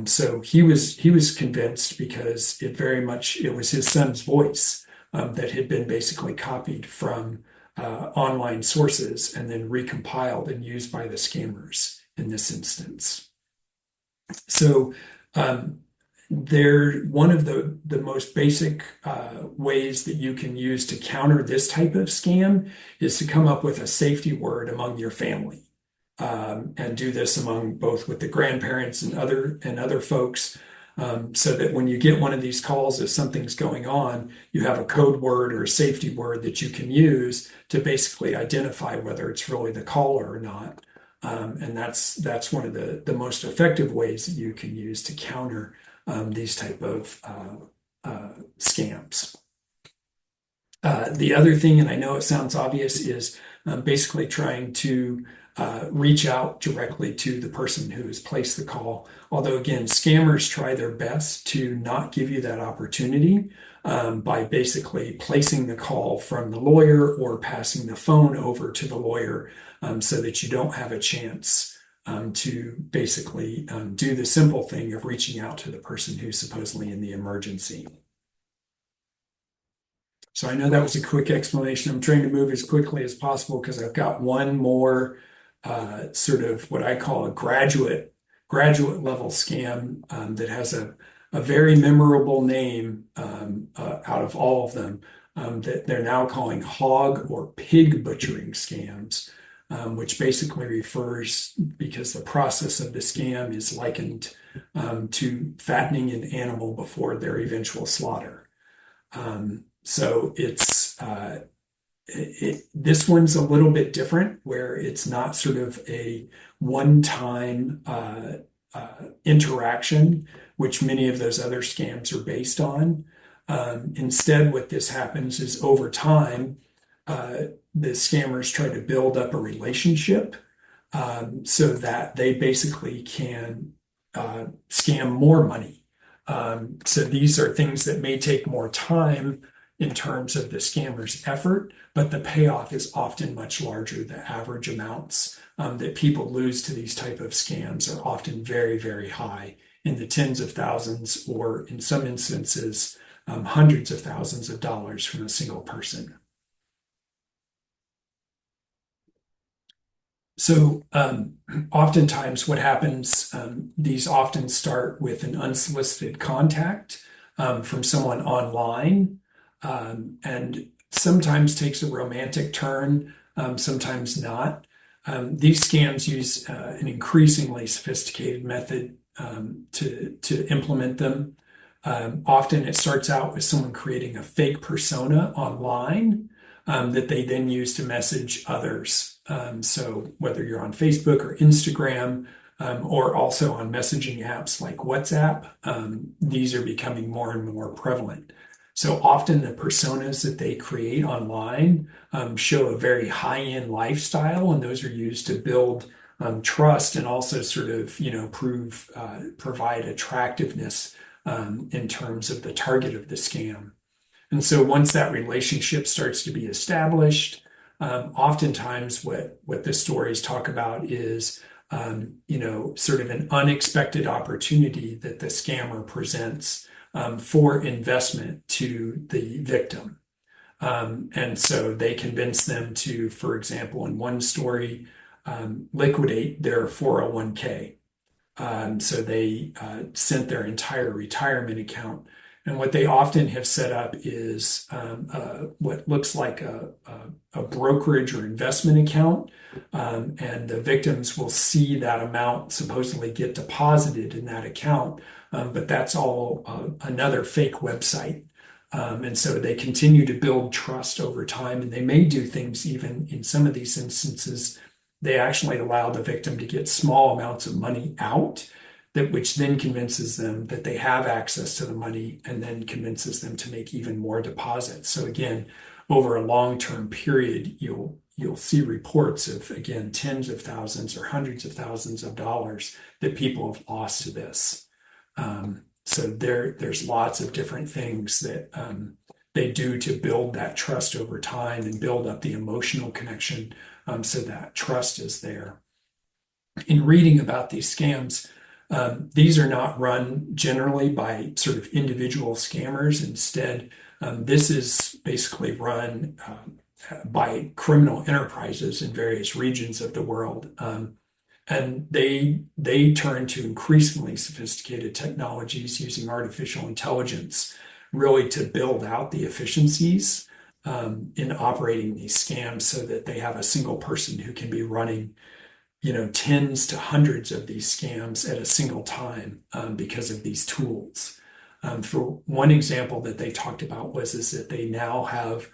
So he was convinced because it was his son's voice that had been basically copied from online sources and then recompiled and used by the scammers in this instance. So um, one of the most basic ways that you can use to counter this type of scam is to come up with a safety word among your family. And do this among both with the grandparents and other folks, so that when you get one of these calls, if something's going on, you have a code word or a safety word that you can use to basically identify whether it's really the caller or not. And that's one of the most effective ways that you can use to counter these type of scams. The other thing, and I know it sounds obvious, is basically trying to reach out directly to the person who has placed the call. Although, again, scammers try their best to not give you that opportunity by basically placing the call from the lawyer or passing the phone over to the lawyer so that you don't have a chance to basically do the simple thing of reaching out to the person who's supposedly in the emergency. So I know that was a quick explanation. I'm trying to move as quickly as possible because I've got one more sort of what I call a graduate level scam that has a very memorable name out of all of them that they're now calling hog or pig butchering scams, which basically refers because the process of the scam is likened to fattening an animal before their eventual slaughter. So this one's a little bit different, where it's not sort of a one-time interaction, which many of those other scams are based on. Instead, what this happens is over time, the scammers try to build up a relationship so that they basically can scam more money. So these are things that may take more time in terms of the scammer's effort, but the payoff is often much larger. The average amounts that people lose to these type of scams are often very, very high, in the tens of thousands, or in some instances, hundreds of thousands of dollars from a single person. So oftentimes what happens, these often start with an unsolicited contact from someone online, and sometimes takes a romantic turn, sometimes not. These scams use an increasingly sophisticated method to implement them. Often it starts out with someone creating a fake persona online that they then use to message others. So whether you're on Facebook or Instagram, or also on messaging apps like WhatsApp, these are becoming more and more prevalent. So often the personas that they create online show a very high-end lifestyle, and those are used to build trust and also sort of, provide attractiveness in terms of the target of the scam. And so once that relationship starts to be established, oftentimes what the stories talk about is, sort of an unexpected opportunity that the scammer presents for investment to the victim. And so they convince them to, for example, in one story, liquidate their 401k. So they sent their entire retirement account. And what they often have set up is what looks like a brokerage or investment account. And the victims will see that amount supposedly get deposited in that account. But that's all another fake website. And so they continue to build trust over time. And they may do things, even in some of these instances, they actually allow the victim to get small amounts of money out, which then convinces them that they have access to the money, and then convinces them to make even more deposits. So again, over a long-term period, you'll see reports of, again, tens of thousands or hundreds of thousands of dollars that people have lost to this. So there's lots of different things that they do to build that trust over time and build up the emotional connection, so that trust is there. In reading about these scams, These are not run generally by sort of individual scammers. Instead, this is basically run by criminal enterprises in various regions of the world. And they turn to increasingly sophisticated technologies using artificial intelligence really to build out the efficiencies in operating these scams so that they have a single person who can be running, tens to hundreds of these scams at a single time because of these tools. For one example that they talked about was is that they now have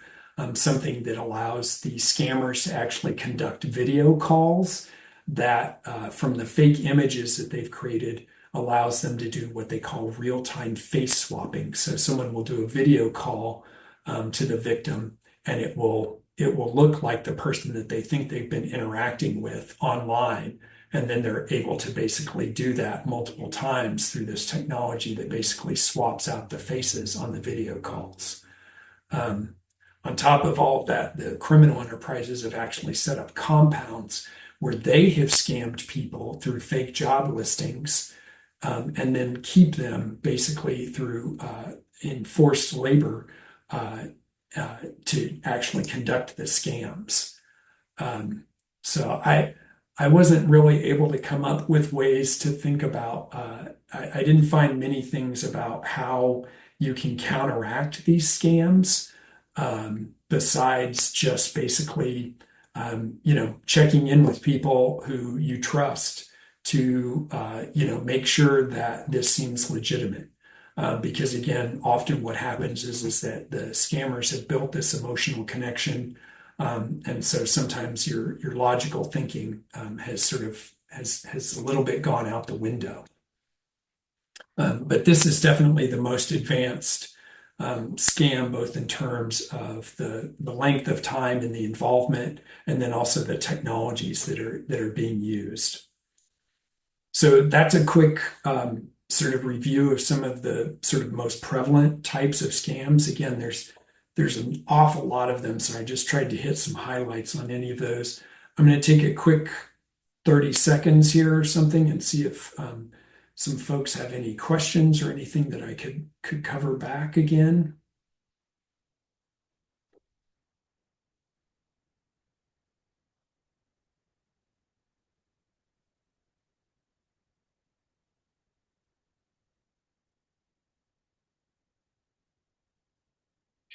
something that allows the scammers to actually conduct video calls that from the fake images that they've created allows them to do what they call real-time face swapping. So someone will do a video call to the victim, and it will look like the person that they think they've been interacting with online. And then they're able to basically do that multiple times through this technology that basically swaps out the faces on the video calls. On top of all of that, the criminal enterprises have actually set up compounds where they have scammed people through fake job listings and then keep them basically through enforced labor to actually conduct the scams. So I wasn't really able to come up with ways to think about, I didn't find many things about how you can counteract these scams besides just basically, checking in with people who you trust to, make sure that this seems legitimate. Because again, often what happens is that the scammers have built this emotional connection, and so sometimes your logical thinking has a little bit gone out the window. But this is definitely the most advanced scam, both in terms of the length of time and the involvement, and then also the technologies that are being used. So that's a quick sort of review of some of the sort of most prevalent types of scams. Again, there's an awful lot of them, so I just tried to hit some highlights on any of those. I'm going to take a quick 30 seconds here or something and see if some folks have any questions or anything that I could cover back again.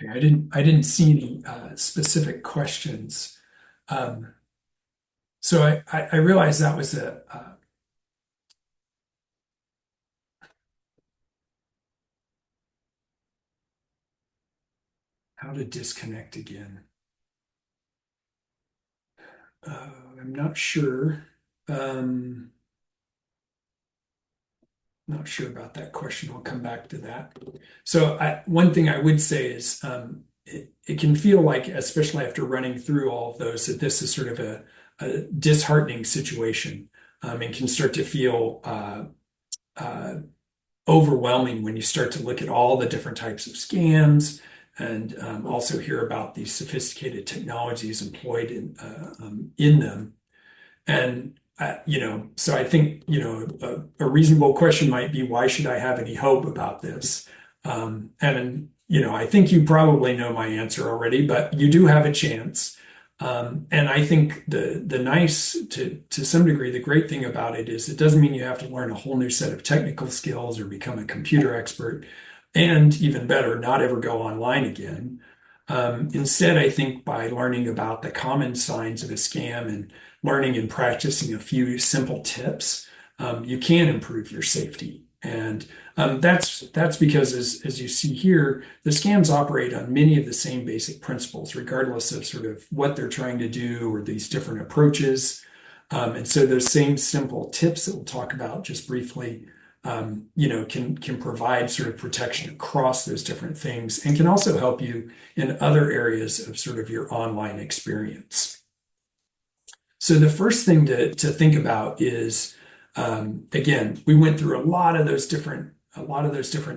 Okay, I didn't see any specific questions. So I realized that was how to disconnect again. I'm not sure. Not sure about that question. I'll come back to that. So one thing I would say is it can feel like, especially after running through all of those, that this is sort of a disheartening situation and can start to feel overwhelming when you start to look at all the different types of scams and also hear about these sophisticated technologies employed in them. And so I think, a reasonable question might be, why should I have any hope about this? And I think you probably know my answer already, but you do have a chance. And I think the nice, to some degree, the great thing about it is it doesn't mean you have to learn a whole new set of technical skills or become a computer expert, and even better, not ever go online again. Instead, I think by learning about the common signs of a scam and learning and practicing a few simple tips, you can improve your safety. And that's because, as you see here, the scams operate on many of the same basic principles, regardless of sort of what they're trying to do or these different approaches. And so those same simple tips that we'll talk about just briefly, can provide sort of protection across those different things and can also help you in other areas of sort of your online experience. So the first thing to think about is, again, we went through a lot of those different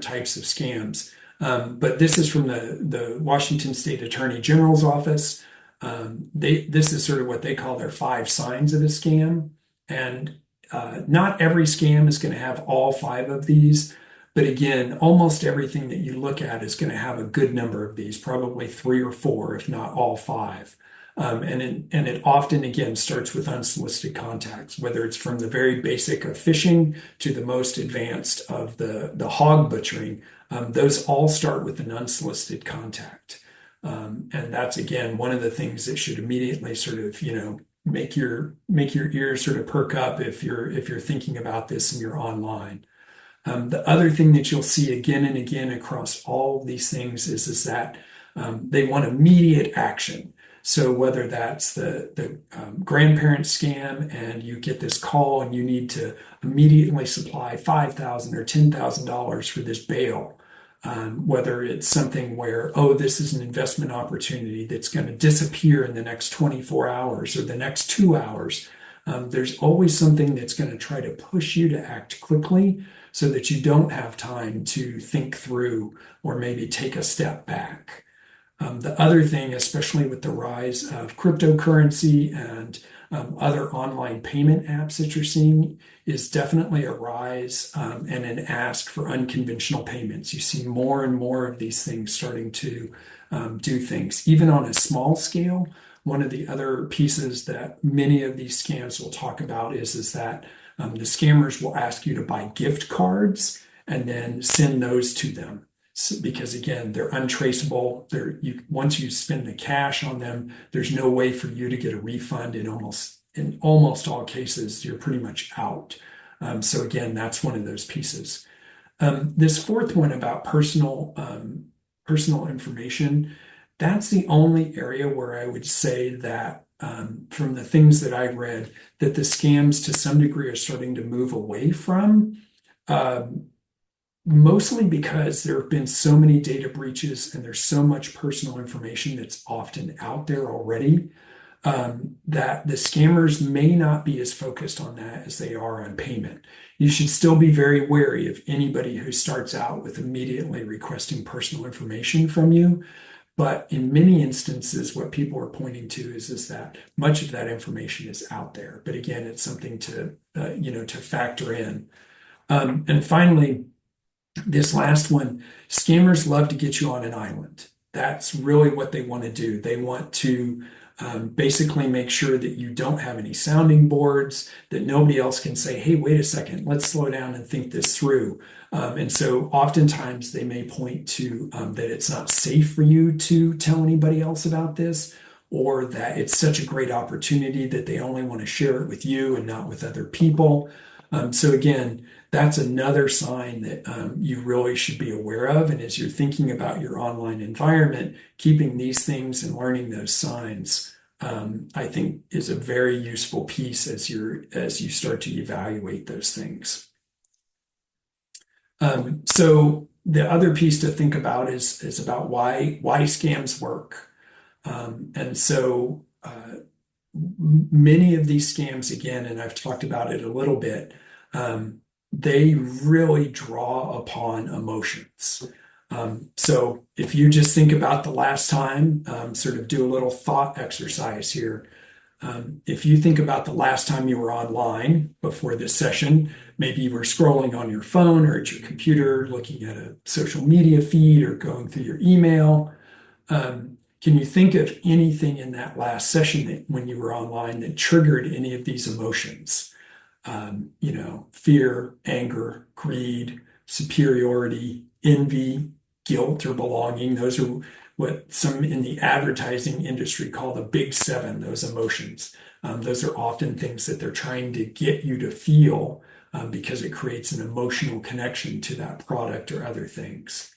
types of scams. But this is from the Washington State Attorney General's office. This is sort of what they call their 5 signs of a scam. And Not every scam is going to have all five of these, but again, almost everything that you look at is going to have a good number of these, probably three or four, if not all five. And it often, again, starts with unsolicited contacts, whether it's from the very basic of fishing to the most advanced of the hog butchering. Those all start with an unsolicited contact. And that's, again, one of the things that should immediately sort of, make your ears sort of perk up if you're thinking about this and you're online. The other thing that you'll see again and again across all of these things is that they want immediate action. So whether that's the grandparent scam and you get this call and you need to immediately supply $5,000 or $10,000 for this bail, whether it's something where, oh, this is an investment opportunity that's going to disappear in the next 24 hours or the next 2 hours. There's always something that's going to try to push you to act quickly so that you don't have time to think through or maybe take a step back. The other thing, especially with the rise of cryptocurrency and other online payment apps that you're seeing, is definitely a rise and an ask for unconventional payments. You see more and more of these things starting to do things, even on a small scale. One of the other pieces that many of these scams will talk about is that the scammers will ask you to buy gift cards and then send those to them. Because again, they're untraceable. Once you spend the cash on them, there's no way for you to get a refund. In almost all cases, you're pretty much out. So again, that's one of those pieces. This fourth one about personal information, that's the only area where I would say that from the things that I've read, that the scams to some degree are starting to move away from. Mostly because there have been so many data breaches and there's so much personal information that's often out there already, that the scammers may not be as focused on that as they are on payment. You should still be very wary of anybody who starts out with immediately requesting personal information from you. But in many instances, what people are pointing to is that much of that information is out there. But again, it's something to factor in. And finally, this last one, scammers love to get you on an island. That's really what they want to do. They want to basically make sure that you don't have any sounding boards, that nobody else can say, hey, wait a second, let's slow down and think this through. And so oftentimes they may point to that it's not safe for you to tell anybody else about this, or that it's such a great opportunity that they only want to share it with you and not with other people. So again, that's another sign that you really should be aware of. And as you're thinking about your online environment, keeping these things and learning those signs, I think is a very useful piece as you start to evaluate those things. So the other piece to think about is about why scams work. And so many of these scams, again, and I've talked about it a little bit, they really draw upon emotions. So if you just think about the last time, sort of do a little thought exercise here. If you think about the last time you were online before this session, maybe you were scrolling on your phone or at your computer, looking at a social media feed or going through your email. Can you think of anything in that last session when you were online that triggered any of these emotions? Fear, anger, greed, superiority, envy, guilt, or belonging. Those are what some in the advertising industry call the big seven, those emotions. Those are often things that they're trying to get you to feel because it creates an emotional connection to that product or other things.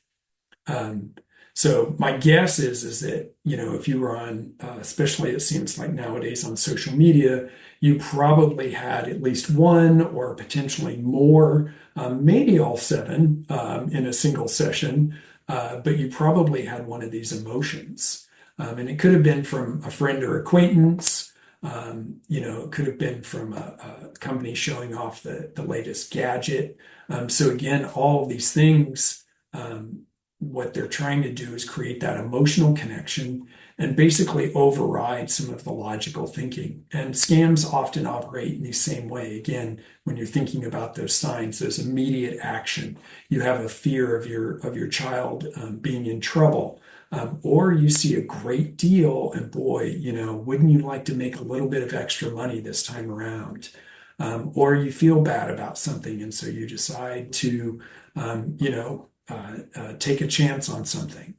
So my guess is that, if you were on, especially it seems like nowadays on social media, you probably had at least one or potentially more, maybe all seven in a single session, but you probably had one of these emotions. And it could have been from a friend or acquaintance. It could have been from a company showing off the latest gadget. So again, all of these things what they're trying to do is create that emotional connection and basically override some of the logical thinking. And scams often operate in the same way. Again, when you're thinking about those signs, those immediate action, you have a fear of your child being in trouble. Or you see a great deal, and boy, wouldn't you like to make a little bit of extra money this time around? Or you feel bad about something, and so you decide to, take a chance on something.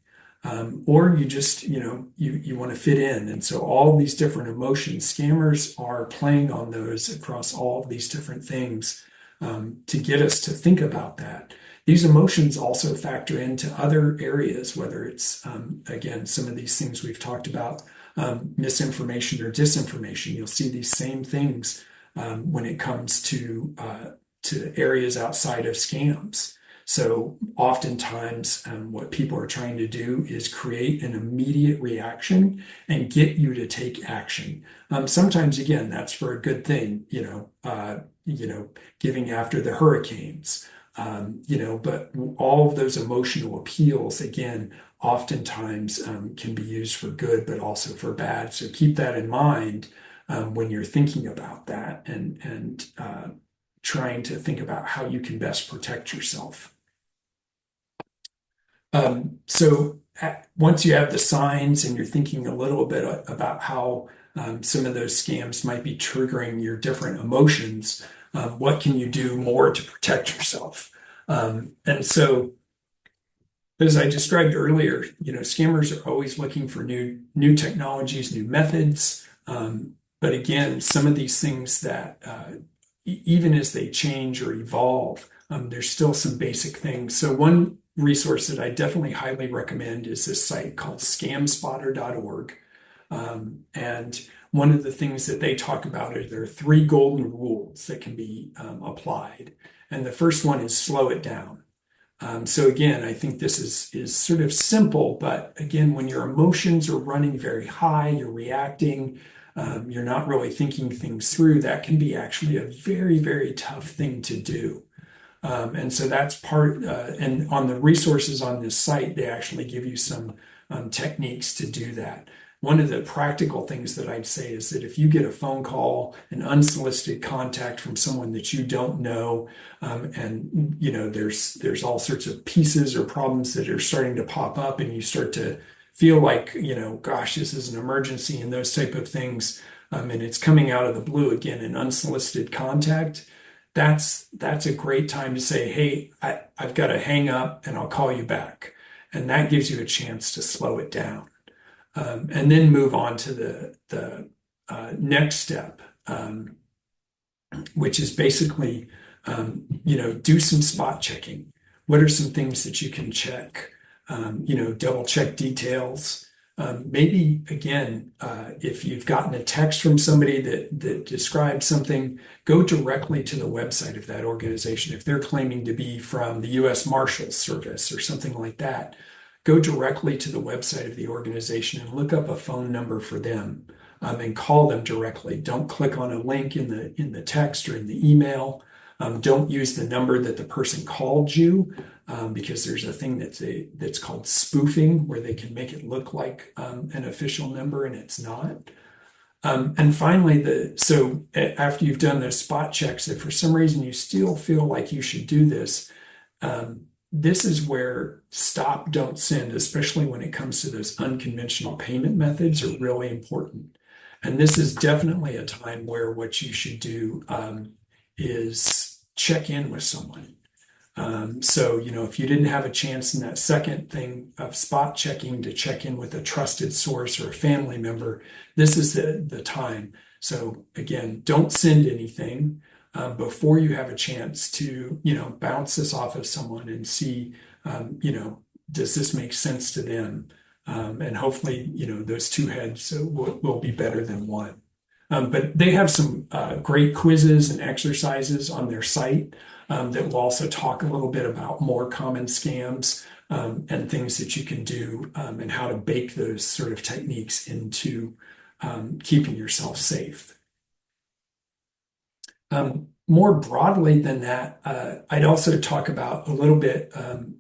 Or you just, you want to fit in. And so all these different emotions, scammers are playing on those across all of these different things to get us to think about that. These emotions also factor into other areas, whether it's, again, some of these things we've talked about, misinformation or disinformation. You'll see these same things when it comes to areas outside of scams. So oftentimes, what people are trying to do is create an immediate reaction and get you to take action. Sometimes, again, that's for a good thing, giving after the hurricanes, but all of those emotional appeals, again, oftentimes can be used for good, but also for bad. So keep that in mind when you're thinking about that and trying to think about how you can best protect yourself. So once you have the signs and you're thinking a little bit about how some of those scams might be triggering your different emotions, what can you do more to protect yourself? And so, as I described earlier, scammers are always looking for new technologies, new methods. But again, some of these things that even as they change or evolve, there's still some basic things. So one resource that I definitely highly recommend is this site called scamspotter.org. And one of the things that they talk about is there are 3 golden rules that can be applied. And the first one is slow it down. So again, I think this is sort of simple, but again, when your emotions are running very high, you're reacting, you're not really thinking things through, that can be actually a very, very tough thing to do. And so that's part, and on the resources on this site, they actually give you some techniques to do that. One of the practical things that I'd say is that if you get a phone call, an unsolicited contact from someone that you don't know, and there's all sorts of pieces or problems that are starting to pop up, and you start to feel like, gosh, this is an emergency and those type of things, and it's coming out of the blue, again, an unsolicited contact. That's a great time to say, hey, I've got to hang up and I'll call you back. And that gives you a chance to slow it down. And then move on to the next step, which is basically, do some spot checking. What are some things that you can check? Double check details. Maybe again, if you've gotten a text from somebody that describes something, go directly to the website of that organization. If they're claiming to be from the U.S. Marshals Service or something like that, go directly to the website of the organization and look up a phone number for them, and call them directly. Don't click on a link in the text or in the email. Don't use the number that the person called you, because there's a thing that's called spoofing, where they can make it look like an official number and it's not. And finally, so after you've done those spot checks, if for some reason you still feel like you should do this, this is where stop, don't send, especially when it comes to those unconventional payment methods, are really important. And this is definitely a time where what you should do is check in with someone. So, if you didn't have a chance in that second thing of spot checking to check in with a trusted source or a family member, this is the time. So again, don't send anything before you have a chance to, bounce this off of someone and see, does this make sense to them? And hopefully, those two heads will be better than one. But they have some great quizzes and exercises on their site that will also talk a little bit about more common scams and things that you can do, and how to bake those sort of techniques into keeping yourself safe. more broadly than that, I'd also talk about a little bit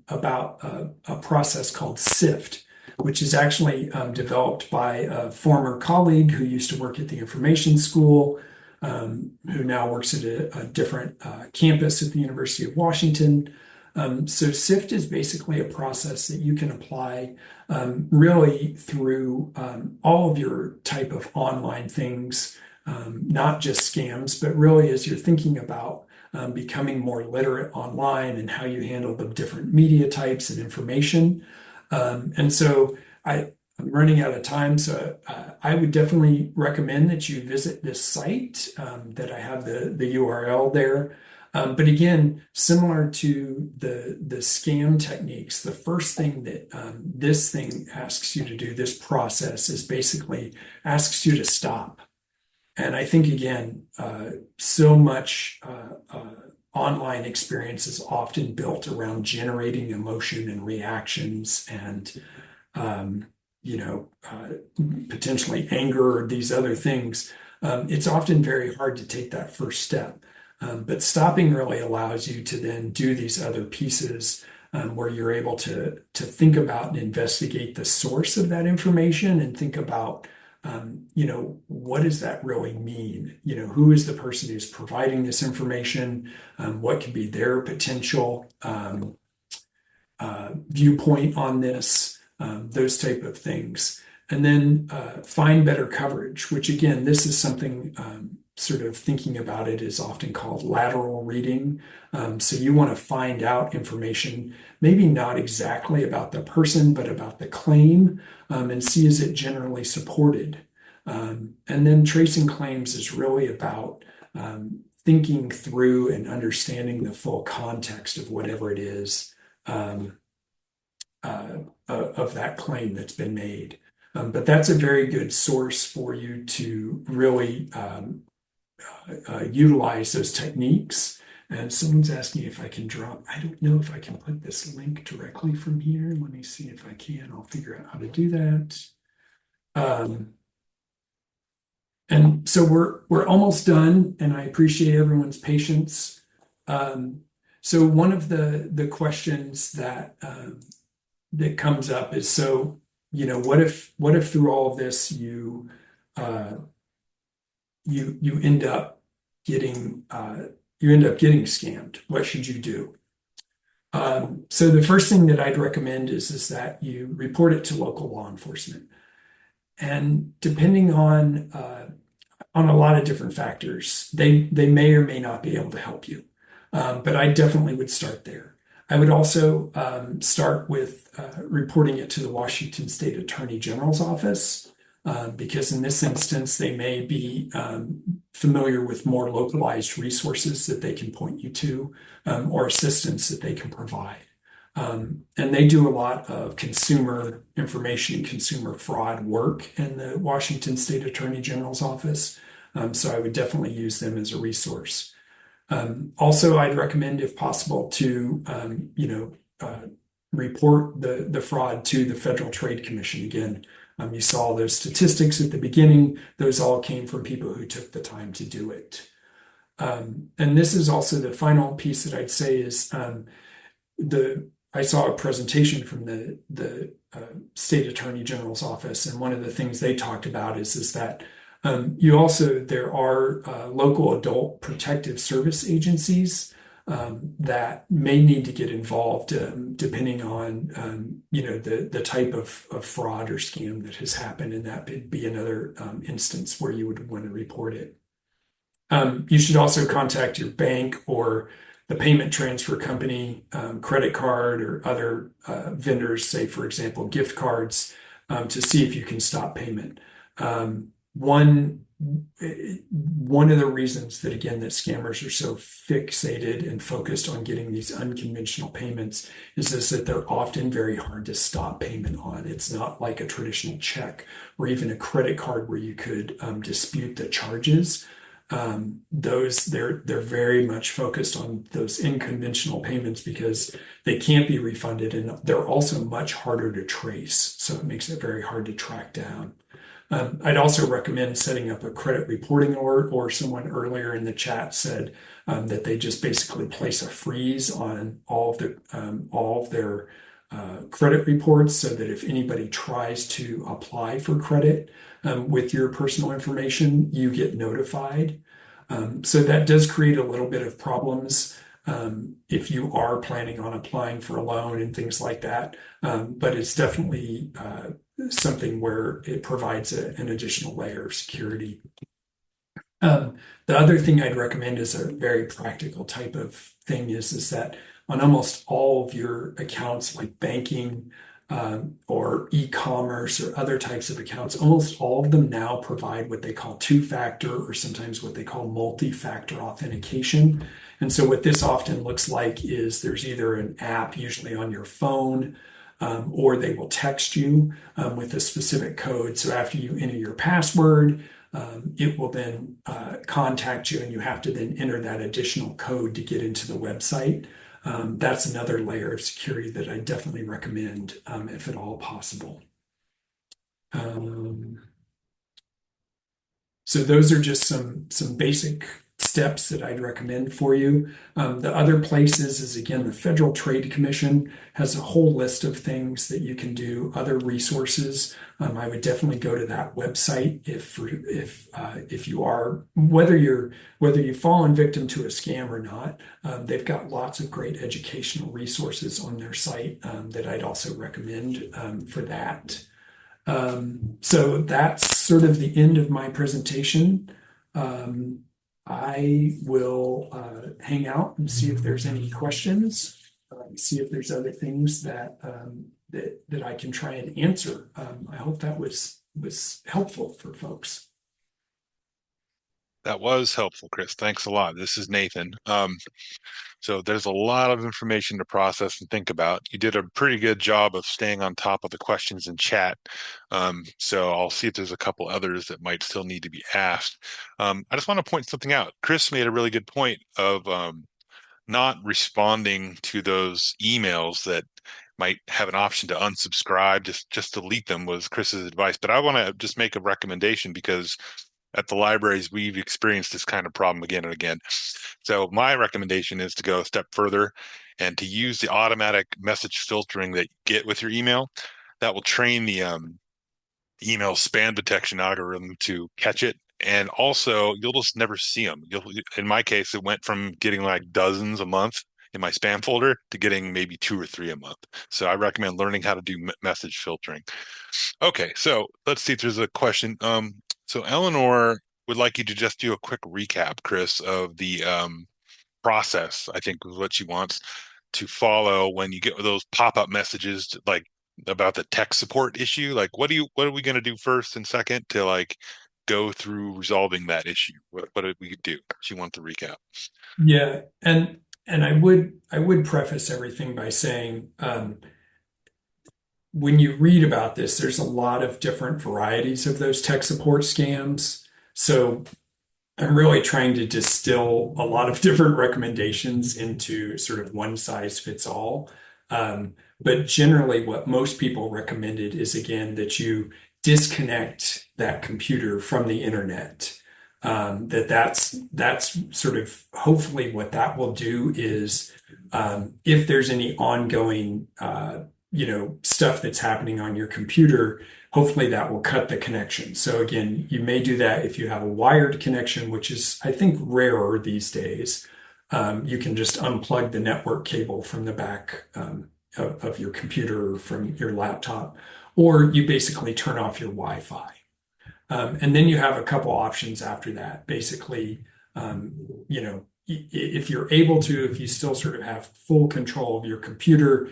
about a process called SIFT, which is actually developed by a former colleague who used to work at the information school, who now works at a different campus at the University of Washington. So SIFT is basically a process that you can apply really through all of your type of online things, not just scams, but really as you're thinking about becoming more literate online and how you handle the different media types and information. And so I'm running out of time, so I would definitely recommend that you visit this site that I have the URL there. But again, similar to the scam techniques, the first thing that this thing asks you to do, this process, is basically asks you to stop. And I think, again, so much online experience is often built around generating emotion and reactions and, potentially anger or these other things. It's often very hard to take that first step. But stopping really allows you to then do these other pieces where you're able to think about and investigate the source of that information and think about what does that really mean? Who is the person who's providing this information? What could be their potential viewpoint on this? Those type of things. And then find better coverage, which again, this is something sort of thinking about it is often called lateral reading. So you want to find out information, maybe not exactly about the person, but about the claim, and see is it generally supported. And then tracing claims is really about thinking through and understanding the full context of whatever it is of that claim that's been made. But that's a very good source for you to really utilize those techniques. And someone's asking if I can drop, I don't know if I can put this link directly from here. Let me see if I can. I'll figure out how to do that. And so we're almost done, and I appreciate everyone's patience. So one of the questions that comes up is, so what if through all of this you end up getting scammed? What should you do? So the first thing that I'd recommend is that you report it to local law enforcement. And depending on a lot of different factors, they may or may not be able to help you. But I definitely would start there. I would also start with reporting it to the Washington State Attorney General's office, because in this instance, they may be familiar with more localized resources that they can point you to, or assistance that they can provide. And they do a lot of consumer information and consumer fraud work in the Washington State Attorney General's office. So I would definitely use them as a resource. Also, I'd recommend, if possible, to report the fraud to the Federal Trade Commission. Again, you saw those statistics at the beginning. Those all came from people who took the time to do it. And this is also the final piece that I'd say is I saw a presentation from the State Attorney General's office, and one of the things they talked about is that there are local adult protective service agencies that may need to get involved depending on the type of fraud or scam that has happened, and that would be another instance where you would want to report it. You should also contact your bank or the payment transfer company, credit card, or other vendors, say, for example, gift cards, to see if you can stop payment. One of the reasons that, again, that scammers are so fixated and focused on getting these unconventional payments is that they're often very hard to stop payment on. It's not like a traditional check or even a credit card where you could dispute the charges. They're very much focused on those unconventional payments because they can't be refunded, and they're also much harder to trace. So it makes it very hard to track down. I'd also recommend setting up a credit reporting alert, or someone earlier in the chat said that they just basically place a freeze on all of their credit reports, so that if anybody tries to apply for credit with your personal information, you get notified. So that does create a little bit of problems if you are planning on applying for a loan and things like that. But it's definitely something where it provides an additional layer of security. The other thing I'd recommend is a very practical type of thing is that on almost all of your accounts, like banking, or e-commerce or other types of accounts, almost all of them now provide what they call two-factor, or sometimes what they call multi-factor authentication. And so what this often looks like is there's either an app, usually on your phone, or they will text you with a specific code. So after you enter your password, it will then contact you, and you have to then enter that additional code to get into the website. That's another layer of security that I definitely recommend if at all possible. So those are just some basic steps that I'd recommend for you. The other places is, again, the Federal Trade Commission has a whole list of things that you can do, other resources. I would definitely go to that website if you are, whether you've fallen victim to a scam or not. They've got lots of great educational resources on their site that I'd also recommend for that. So that's sort of the end of my presentation. I will hang out and see if there's any questions, see if there's other things that I can try and answer. I hope that was helpful for folks. That was helpful, Chris. Thanks a lot. This is Nathan. So there's a lot of information to process and think about. You did a pretty good job of staying on top of the questions in chat. So I'll see if there's a couple others that might still need to be asked. I just want to point something out. Chris made a really good point of not responding to those emails that might have an option to unsubscribe, just delete them was Chris's advice. But I want to just make a recommendation, because at the libraries, we've experienced this kind of problem again and again. So my recommendation is to go a step further and to use the automatic message filtering that you get with your email. That will train the email spam detection algorithm to catch it. And also, you'll just never see them. In my case, it went from getting like dozens a month in my spam folder to getting maybe 2 or 3 a month. So I recommend learning how to do message filtering. Okay, so let's see if there's a question. So Eleanor would like you to just do a quick recap, Chris, of the process, I think, is what she wants to follow when you get those pop-up messages, like about the tech support issue. Like, what are we going to do first and second to like go through resolving that issue? What did we do? She wants to recap. Yeah, and I would preface everything by saying, when you read about this, there's a lot of different varieties of those tech support scams. So I'm really trying to distill a lot of different recommendations into sort of one size fits all. But generally, what most people recommended is, again, that you disconnect that computer from the internet. That's sort of hopefully what that will do is, if there's any ongoing stuff that's happening on your computer, hopefully that will cut the connection. So again, you may do that if you have a wired connection, which is, I think, rarer these days. You can just unplug the network cable from the back of your computer or from your laptop, or you basically turn off your Wi-Fi. And then you have a couple options after that. Basically, if you're able to, if you still sort of have full control of your computer,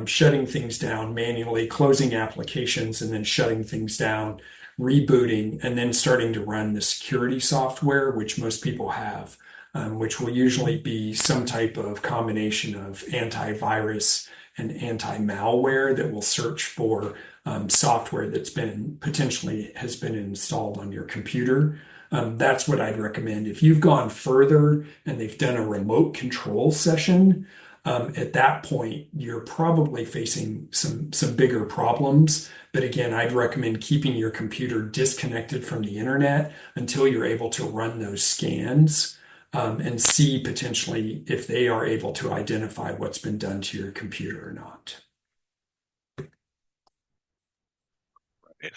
shutting things down manually, closing applications, and then shutting things down, rebooting, and then starting to run the security software, which most people have, which will usually be some type of combination of antivirus and anti-malware that will search for software that's potentially has been installed on your computer. That's what I'd recommend. If you've gone further and they've done a remote control session, At that point, you're probably facing some bigger problems. But again, I'd recommend keeping your computer disconnected from the internet until you're able to run those scans, and see potentially if they are able to identify what's been done to your computer or not.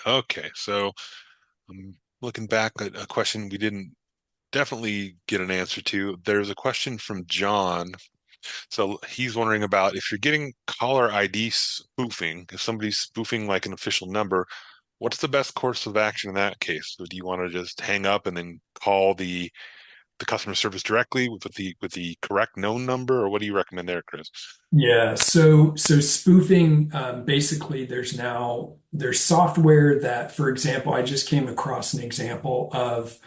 Okay, so I'm looking back at a question we didn't definitely get an answer to. There's a question from John. So he's wondering about if you're getting caller ID spoofing, if somebody's spoofing like an official number, what's the best course of action in that case? So do you want to just hang up and then call the customer service directly with the correct known number, or what do you recommend there, Chris? Yeah, so spoofing, basically there's software that, for example, I just came across an example of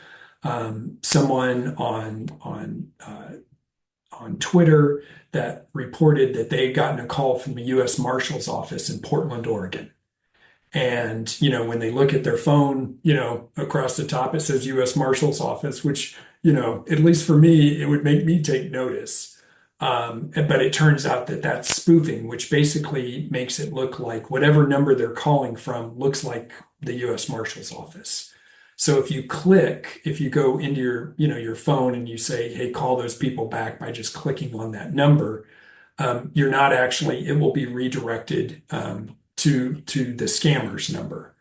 someone on Twitter that reported that they had gotten a call from the U.S. Marshal's office in Portland, Oregon. And, when they look at their phone, across the top, it says U.S. Marshal's office, which, at least for me, it would make me take notice. But it turns out that that's spoofing, which basically makes it look like whatever number they're calling from looks like the U.S. Marshal's office. So if you go into your phone and you say, hey, call those people back by just clicking on that number, you're not actually, it will be redirected to the scammer's number.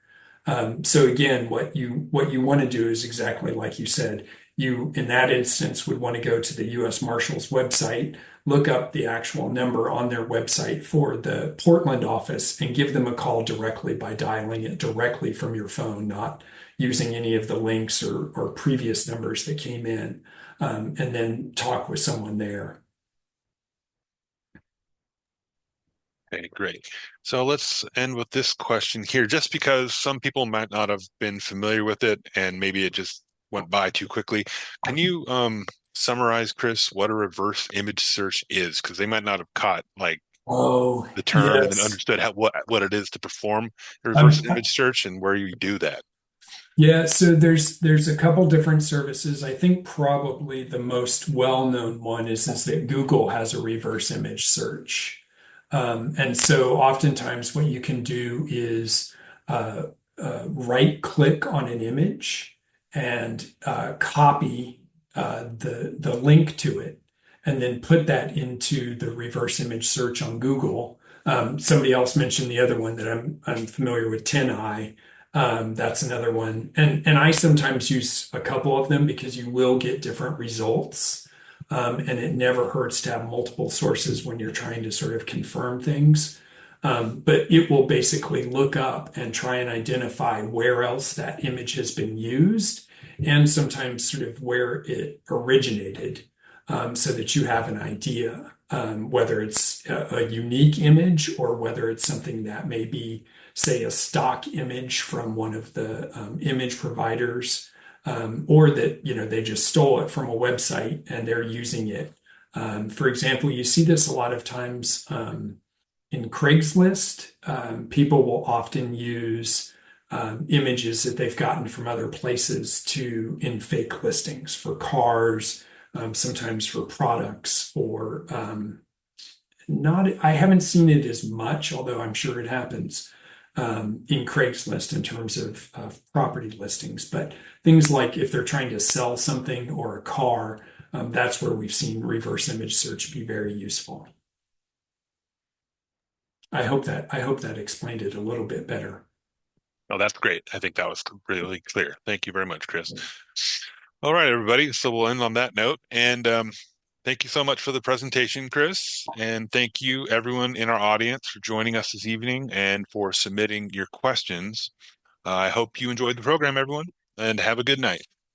So again, what you want to do is exactly like you said. You, in that instance, would want to go to the U.S. Marshals website, look up the actual number on their website for the Portland office, and give them a call directly by dialing it directly from your phone, not using any of the links or previous numbers that came in, and then talk with someone there. Okay, great. So let's end with this question here, just because some people might not have been familiar with it and maybe it just went by too quickly. Can you summarize, Chris, what a reverse image search is? Because they might not have caught like Oh, the term and then yes. understood what it is to perform a reverse Um, image search and where you do that. Yeah, so there's a couple different services. I think probably the most well-known one is that Google has a reverse image search. And so oftentimes what you can do is uh, right click on an image and copy the link to it, and then put that into the reverse image search on Google. Somebody else mentioned the other one that I'm familiar with, TinEye. That's another one. And I sometimes use a couple of them because you will get different results. And it never hurts to have multiple sources when you're trying to sort of confirm things. But it will basically look up and try and identify where else that image has been used, and sometimes sort of where it originated, so that you have an idea, whether it's a unique image or whether it's something that may be, say, a stock image from one of the image providers, or that they just stole it from a website and they're using it. For example, you see this a lot of times in Craigslist. People will often use images that they've gotten from other places to in fake listings for cars, sometimes for products, or not. I haven't seen it as much, although I'm sure it happens in Craigslist in terms of property listings. But things like if they're trying to sell something or a car, that's where we've seen reverse image search be very useful. I hope that explained it a little bit better. Oh, that's great. I think that was really clear. Thank you very much, Chris. All right, everybody. So we'll end on that note. And thank you so much for the presentation, Chris. And thank you, everyone in our audience, for joining us this evening and for submitting your questions. I hope you enjoyed the program, everyone, and have a good night.